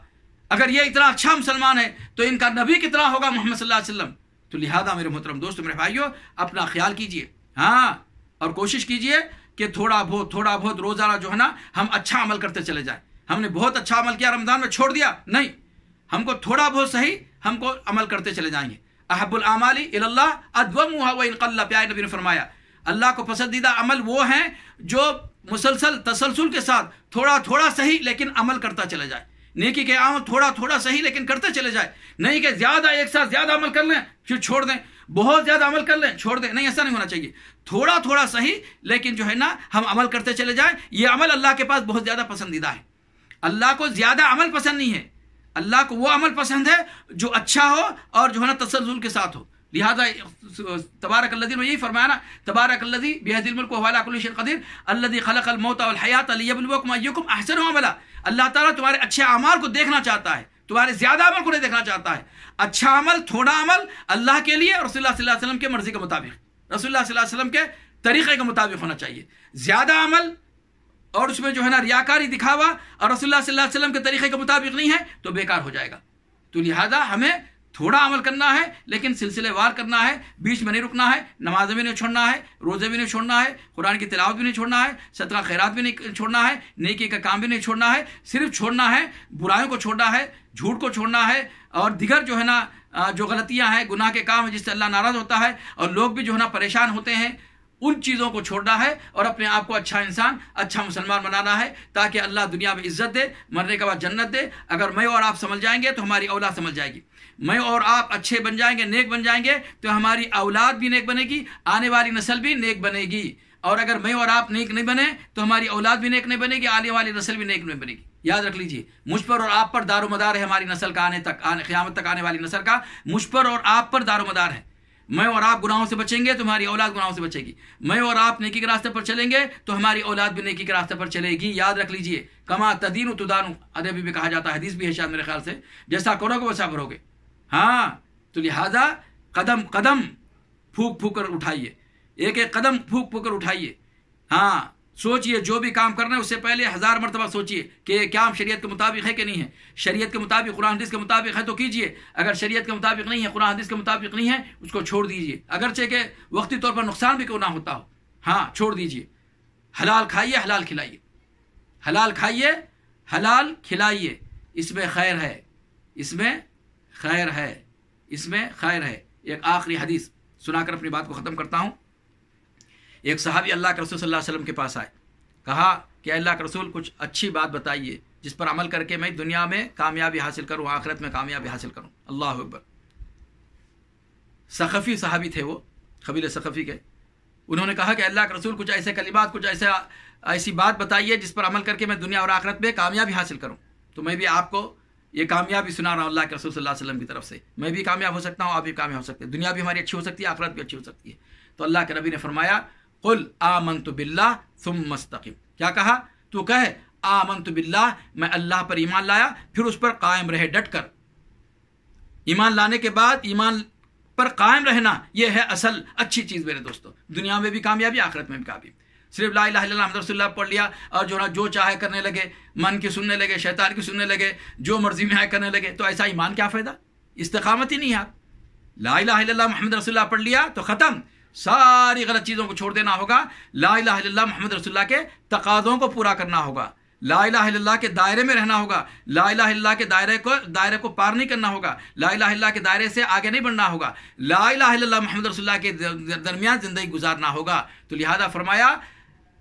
اگر یہ اتنا اچھا مسلمان ہے تو ان کا نبی کتنا ہوگا محمد صلی اللہ علیہ وسلم۔ تو لہذا میرے محترم دوستو، میرے بھائیو، اپنا خیال کیجئے، ہاں، اور کوشش کیجئے کہ تھوڑا بہت روزانہ جو ہے نا ہم اچھا عمل کرتے چلے جائیں۔ ہم نے بہت اچھا عمل کیا رمضان میں چھوڑ دیا، نہیں، ہم کو تھوڑا بہت صحیح ہم کو عمل کرتے چلے جائیں گے۔ احب الاعمال الی اللہ ادومها وان قل، پیارے نبی نے فرمایا اللہ کو پسندیدہ عمل وہ ہیں جو تسلسل کے ساتھ تھوڑا صحیح لیکن عمل کرتا چلا جائے۔ نیکی کے عمل تھوڑا صحیح لیکن کرتے چلے جائے، نہیں کہ زیادہ ایک ساتھ زیادہ عمل کر لیں پھر چھوڑ دیں، بہت زیادہ عمل کر لیں چھوڑ دیں، نہیں، ایسا نہیں ہونا چاہیے۔ تھوڑا صحیح لیکن جو ہے نا ہم عمل کرتے چلے جائیں۔ یہ عمل اللہ کے پاس بہت زیادہ پسندیدہ ہے۔ اللہ کو زیادہ عمل پسند نہیں ہے، اللہ کو وہ عمل پسند ہے جو اچھا ہو اور جو ہے نا تسلسل کے ساتھ ہو۔ لہذا تبارک الذی میں یہی فرمایا نا، تبارک الذی بیدہ الملک وہو علی کل شیء قدیر الذی خلق الموت والحیاۃ لیبلوکم ایکم احسن عملا۔ اللہ تعالیٰ تمہارے اچھے اعمال کو دیکھنا چاہتا ہے، تمہارے زیادہ عمل کو نہیں دیکھنا چاہتا ہے۔ اچھا عمل، تھوڑا عمل اللہ کے لیے اور رسول اللہ صلی اللہ علیہ وسلم کے مرضی کے مطابق، رسول اللہ صلی اللہ علیہ وسلم کے طریقے کے مطابق ہونا چاہیے۔ زیادہ عمل اور اس میں جو ہے نا ریاکاری، دکھاوا اور رسول اللہ صلی اللہ علیہ وسلم کے طریقے کے مطابق نہیں ہے تو بیکار ہو جائے گا۔ تو لہذا ہمیں تھوڑا عمل کرنا ہے لیکن سلسلے وار کرنا ہے، بیچ میں نہیں رکنا ہے، نمازیں بھی نہیں چھوڑنا ہے، روزے بھی نہیں چھوڑنا ہے، قرآن کی تلاوت بھی نہیں چھوڑنا ہے، صدقہ خیرات بھی نہیں چھوڑنا ہے، نیکی کا کام بھی نہیں چھوڑنا ہے۔ صرف چھوڑنا ہے برائیوں کو چھوڑنا ہے، جھوٹ کو چھوڑنا ہے، اور دیگر جو ہے نا جو غلطیاں ہیں، گناہ کے کام ہیں جس سے اللہ ناراض ہوتا ہے اور لوگ بھی جو ہے نا پریشان ہوتے ہیں، ان چیزوں کو چھوڑنا ہے اور اپنے آپ کو اچھا انسان، اچھا مسلمان بنانا ہے تاکہ اللہ دنیا میں عزت دے، مرنے کے بعد جنت دے۔ اگر میں اور آپ سمجھ جائیں گے تو ہماری اولاد سمجھ جائے گی، میں اور آپ اچھے بن جائیں گے، نیک بن جائیں گے تو ہماری اولاد بھی نیک بنے گی، آنے والی نسل بھی نیک بنے گی۔ اور اگر میں اور آپ نیک نہیں بنے تو ہماری اولاد بھی نیک نہیں بنے گی، آنے والی نسل بھی نیک نہیں بنے گی۔ یاد رکھ لیجئے، مجھ پر اور آپ پر دار و مدار ہے ہماری نسل کا، قیامت تک آنے والی نسل کا مجھ پر اور آپ پر دار و مدار ہے۔ میں اور آپ گناہوں سے بچیں گے تو ہماری اولاد گناہوں سے بچے گی، میں اور آپ نیکی کے راستے پر چلیں گے تو ہماری اولاد بھی نیکی کے راستے پر چلے گی۔ یاد رکھ لیجئے، کما تدین تدان، عربی میں کہا جاتا ہے، حدیث بھی ہے شاید میرے خیال سے، جیسا کرو گے ویسا بھرو گے۔ ہاں، تو لہذا قدم قدم پھونک کر اٹھائیے، ایک قدم پھونک کر اٹھائیے۔ ہاں، سوچئے جو بھی کام کرنا ہے اس سے پہلے 1000 مرتبہ سوچئے کہ یہ کام شریعت کے مطابق ہے کہ نہیں ہے۔ شریعت کے مطابق، قرآن حدیث کے مطابق ہے تو کیجئے، اگر شریعت کے مطابق نہیں ہے، قرآن حدیث کے مطابق نہیں ہے، اس کو چھوڑ دیجئے، اگرچہ کہ وقتی طور پر نقصان بھی کیوں نہ ہوتا ہو، ہاں چھوڑ دیجئے۔ حلال کھائیے، حلال کھلائیے، حلال کھائیے، حلال کھلائیے، اس میں خیر ہے، اس میں خیر ہے، اس میں خیر ہے۔ ایک آخری حدیث سنا کر اپنی بات کو ختم کرتا ہوں۔ ایک صحابی اللہ کے رسول صلی اللہ علیہ وسلم کے پاس آئے، کہا کہ اللہ کے رسول کچھ اچھی بات بتائیے جس پر عمل کر کے میں دنیا میں کامیابی حاصل کروں، آخرت میں کامیابی حاصل کروں۔ اللہ اکبر۔ سقفی صحابی تھے وہ، قبیلہ سقفی کے۔ انہوں نے کہا کہ اللہ کے رسول کچھ ایسے کلمات، کچھ ایسی بات بتائیے جس پر عمل کر کے میں دنیا اور آخرت میں کامیابی حاصل کروں۔ تو میں بھی آپ کو یہ کامیابی سنا رہا ہوں اللہ کے رسول صلی اللہ علیہ وسلم کی طرف سے۔ میں بھی کامیاب ہو سکتا ہوں، آپ بھی کامیاب ہو سکتے ہیں، دنیا بھی ہماری اچھی ہو سکتی ہے، آخرت بھی اچھی ہو سکتی ہے۔ تو اللہ کے نبی نے فرمایا، قل آمنت باللہ ثم استقم۔ کیا کہا؟ تو کہے آمنت باللہ، میں اللہ پر ایمان لایا، پھر اس پر قائم رہے ڈٹ کر۔ ایمان لانے کے بعد ایمان پر قائم رہنا، یہ ہے اصل اچھی چیز میرے دوستو، دنیا میں بھی کامیابی، آخرت میں بھی کامیابی۔ صرف لا الہ الا اللہ محمد رسول اللہ پڑھ لیا اور جو چاہے کرنے لگے، من کی سننے لگے، شیطان کی سننے لگے، جو مرضی میں آئے کرنے لگے، تو ایسا ایمان کیا فائدہ؟ استقامت ہی نہیں ہے۔ آپ لا الہ الا اللہ محمد رسول اللہ پڑھ لیا تو ختم، ساری غلط چیزوں کو چھوڑ دینا ہوگا، لا الہ الا اللہ محمد رسول اللہ کے تقاضوں کو پورا کرنا ہوگا، لا الہ الا اللہ کے دائرے میں رہنا ہوگا، لا الہ الا اللہ کے دائرے کو پار نہیں کرنا ہوگا، لا الہ الا اللہ کے دائرے سے آگے نہیں بڑھنا ہوگا، لا الہ الا اللہ محمد رسول اللہ کے درمیان زندگی گزارنا ہوگا۔ تو لہذا فرمایا،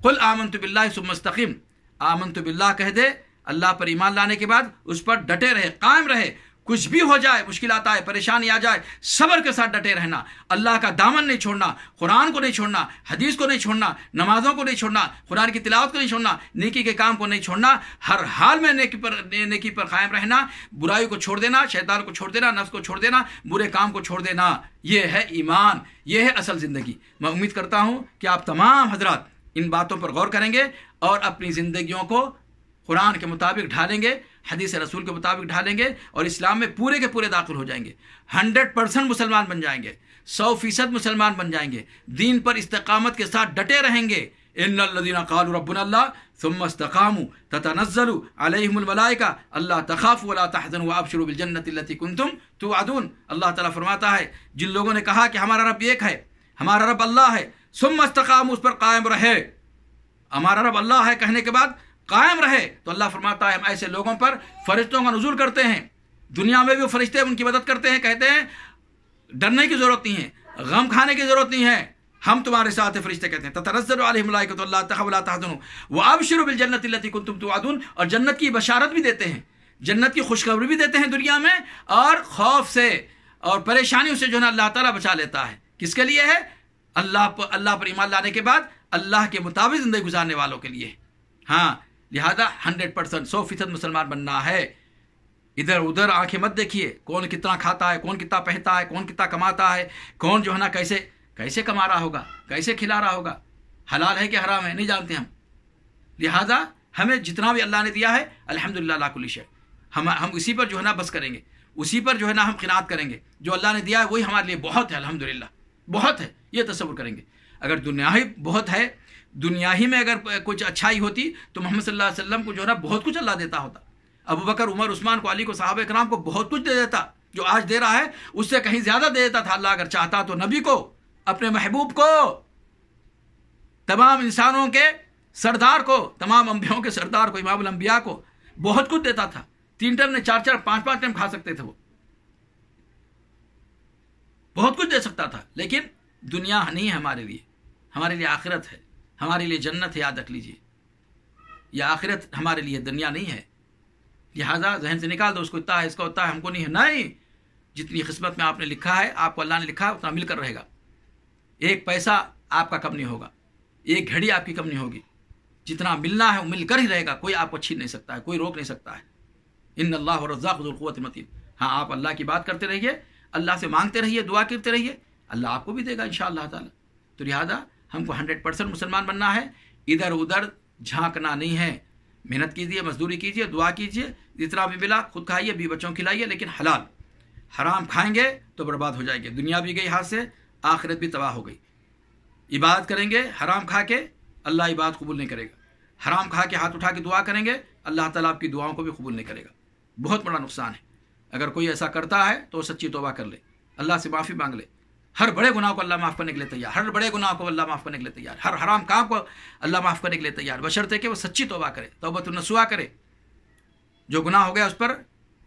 قل آمنت باللہ ثم استقم، آمنت باللہ کہہ دے، اللہ پر ایمان لانے کے بعد اس پر ڈٹے رہے، قائم رہے، کچھ بھی ہو جائے، مشکلات آئے، پریشانی آ جائے، صبر کے ساتھ ڈٹے رہنا، اللہ کا دامن نہیں چھوڑنا، قرآن کو نہیں چھوڑنا، حدیث کو نہیں چھوڑنا، نمازوں کو نہیں چھوڑنا، قرآن کی تلاوت کو نہیں چھوڑنا، نیکی کے کام کو نہیں چھوڑنا، ہر حال میں نیکی پر قائم رہنا، برائی کو چھوڑ دینا، شیطان کو چھوڑ دینا، نفس کو چھوڑ دینا، برے کام کو چھوڑ دینا، یہ ہے ایمان، یہ ہے اصل زندگی۔ میں امید کرتا ہوں کہ آپ تمام حضرات ان باتوں پر غور کریں گے اور اپنی زندگیوں کو قرآن کے مطابق ڈھالیں گے، حدیث رسول کے مطابق ڈھالیں گے اور اسلام میں پورے کے پورے داخل ہو جائیں گے، 100% مسلمان بن جائیں گے، 100% मुसलमान बन जाएंगे, दीन पर इस्तिकामत के साथ डटे रहेंगे। इन्नल्लज़ीना क़ालू रब्बुनल्लाह सुम्मा इस्तक़ामू ततनज़्ज़लु अलैहिमुल मलाइका अल्ला तख़ाफ़ू वला तहज़नू वअबशिरू बिल जन्नति अल्लती कुंतुम तुअदून। अल्लाह ताला फरमाता है, जिन लोगों ने कहा कि हमारा रब एक है, हमारा रब अल्लाह है, सुम्मा इस्तक़ामू, उस पर कायम रहे, हमारा रब अल्लाह है कहने के बाद कायम रहे, तो अल्लाह फरमाता है हम ऐसे लोगों पर फरिश्तों का नुज़ूल करते हैं। दुनिया में भी वो फरिश्ते उनकी मदद करते हैं, कहते हैं डरने की ज़रूरत नहीं है, गम खाने की ज़रूरत नहीं है, हम तुम्हारे साथ है। फरिश्ते कहते हैं ततनज़्ज़लु अलैहिमुल मलाइकतु अल्ला तख़ाफ़ू वला तहज़नू वअबशिरू बिल जन्नति अल्लती कुंतुम तुअदून, और जन्नत की बशारत भी देते हैं, जन्नत की खुशखबरी भी देते हैं दुनिया में, और खौफ से और परेशानियों से जो है ना अल्लाह ताला बचा लेता है। किसके लिए है? अल्लाह पर ईमान लाने के बाद अल्लाह के मुताबिक ज़िंदगी गुजारने वालों के लिए। हाँ, लिहाजा 100% 100% मुसलमान बनना है। इधर उधर आंखें मत देखिए, कौन कितना खाता है, कौन कितना पहनता है, कौन कितना कमाता है, कौन जो है ना कैसे कमा रहा होगा, कैसे खिला रहा होगा, हलाल है कि हराम है नहीं जानते हम। लिहाजा हमें जितना भी अल्लाह ने दिया है अल्हम्दुलिल्लाह ला कुल्ली शै, हम उसी पर जो है ना बस करेंगे, उसी पर जो है ना हम क़िनाअत करेंगे। जो अल्लाह ने दिया है वही हमारे लिए बहुत है, अल्हम्दुलिल्लाह बहुत है, ये तसव्वुर करेंगे। अगर दुनिया ही बहुत है, दुनिया ही में अगर कुछ अच्छाई होती तो मोहम्मद सल्लल्लाहु अलैहि वसल्लम को जो है ना बहुत कुछ अल्लाह देता होता। अबू बकर, उमर, उस्मान को, अली को, सहाबा इकराम को बहुत कुछ दे देता, जो आज दे रहा है उससे कहीं ज़्यादा दे देता था अल्लाह अगर चाहता तो। नबी को, अपने महबूब को, तमाम इंसानों के सरदार को, तमाम अंबियों के सरदार को, इमामुल अंबिया को बहुत कुछ देता था। 3 टाइम ने 4-4 5-5 टाइम खा सकते थे, वो बहुत कुछ दे सकता था। लेकिन दुनिया नहीं है हमारे लिए, हमारे लिए आखिरत है, हमारे लिए जन्नत है, याद रख लीजिए। यह आखिरत हमारे लिए, दुनिया नहीं है। लिहाजा जहन से निकाल दो, उसको इतना है, इसका उतना है, हमको नहीं है। नहीं, जितनी किस्मत में आपने लिखा है, आपको अल्लाह ने लिखा है, उतना मिलकर रहेगा। एक पैसा आपका कम नहीं होगा, एक घड़ी आपकी कम नहीं होगी, जितना मिलना है वो मिलकर ही रहेगा, कोई आपको छीन नहीं सकता है, कोई रोक नहीं सकता है। इन्नल्लाह रज़्ज़ाक़ु ज़ुल क़ुव्वतिल मतीन। हाँ, आप अल्लाह की बात करते रहिए, अल्लाह से मांगते रहिए, दुआ करते रहिए, अल्लाह आपको भी देगा इंशाअल्लाह ताला। तो लिहाजा हमको 100% मुसलमान बनना है, इधर उधर झांकना नहीं है। मेहनत कीजिए, मजदूरी कीजिए, दुआ कीजिए, जितना भी मिला खुद खाइए, भी बच्चों खिलाइए, लेकिन हलाल। हराम खाएंगे तो बर्बाद हो जाएंगे, दुनिया भी गई हाथ से, आखिरत भी तबाह हो गई। इबादत करेंगे हराम खा के, अल्लाह इबादत कबूल नहीं करेगा। हराम खा के हाथ उठा के दुआ करेंगे, अल्लाह ताला आपकी दुआओं को भी कबूल नहीं करेगा। बहुत बड़ा नुकसान है। अगर कोई ऐसा करता है तो सच्ची तौबा कर ले, अल्लाह से माफ़ी मांग ले। हर बड़े गुनाह को अल्लाह माफ़ करने के लिए तैयार, हर बड़े गुनाह को अल्लाह माफ़ करने के लिए तैयार, हर हराम काम को अल्लाह माफ़ करने के लिए तैयार, बशर्ते कि वो सच्ची तौबा करे, तौबतुन नसूहा करे। जो गुनाह हो गया उस पर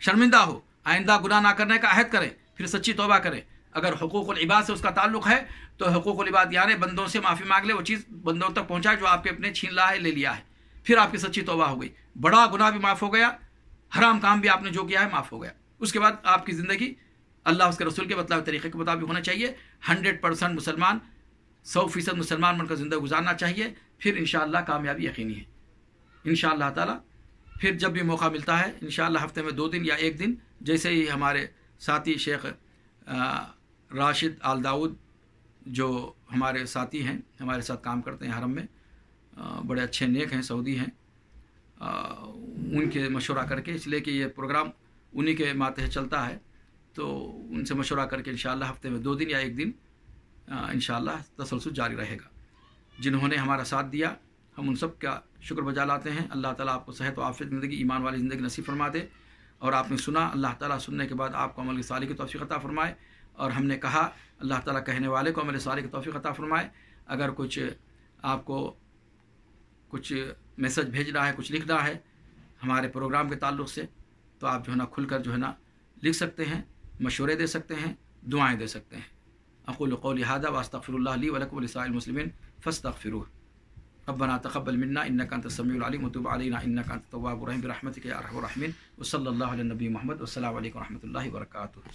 शर्मिंदा हो, आइंदा गुनाह ना करने का अहद करे, फिर सच्ची तौबा करे। अगर हुकूकुल इबाद से उसका ताल्लुक़ है तो हुकूकुल इबाद यानी बंदों से माफ़ी मांग ले, वो चीज़ बंदों तक पहुँचाए जो आपके अपने छीन ला है, ले लिया है, फिर आपकी सच्ची तौबा हो गई। बड़ा गुनाह भी माफ़ हो गया, हराम काम भी आपने जो किया है माफ़ हो गया। उसके बाद आपकी ज़िंदगी अल्लाह उसके रसूल के बतलावे तरीक़े के मुताबिक होना चाहिए। 100% मुसलमान, 100% मुसलमान बनकर ज़िंदगी गुजारना चाहिए, फिर इंशाअल्लाह कामयाबी यकीनी है इंशाअल्लाह ताला। फिर जब भी मौका मिलता है इंशाअल्लाह हफ्ते में 2 दिन या 1 दिन, जैसे ही हमारे साथी शेख राशिद आल दाऊद जो हमारे साथी हैं, हमारे साथ काम करते हैं हरम में, बड़े अच्छे नेक हैं, सऊदी हैं, उनके मशवरा करके, इसलिए कि ये प्रोग्राम उन्हीं के मातहत चलता है, तो उनसे मशवरा करके इंशाअल्लाह हफ्ते में 2 दिन या 1 दिन इंशाअल्लाह तसलसल जारी रहेगा। जिन्होंने हमारा साथ दिया हम उन सब का शुक्र बजा लाते हैं। अल्लाह ताला आपको सेहत और आफियत ज़िंदगी, ईमान वाली ज़िंदगी नसीब फरमा दे। और आपने सुना, अल्लाह ताला सुनने के बाद आपको अमल साली की तौफ़ीक़ अता फ़रमाए, और हमने कहा अल्लाह ताला कहने वाले को अमल साली की तौफ़ीक़ अता फ़रमाए। अगर कुछ आपको कुछ मैसेज भेजना है, कुछ लिखना है हमारे प्रोग्राम के ताल्लुक़ से, तो आप जो है ना खुलकर जो है ना लिख सकते हैं, मशवरे दे सकते हैं, दुआएं दे सकते हैं। अक़ूलु क़ौली हाज़ा व अस्तग़फ़िरुल्लाह ली व लकुम व लिसाइरिल मुस्लिमीन फ़स्तग़फ़िरूह। रब्बना तक़ब्बल मिन्ना इन्नका अंतस समीउल अलीम व तुब अलैना इन्नका अंतत तव्वाबुर रहीम बिरहमतिका या अरहमर राहिमीन। व सल्लल्लाहु अला नबी मुहम्मद। वस्सलामु अलैकुम व रहमतुल्लाहि व बरकातुहू।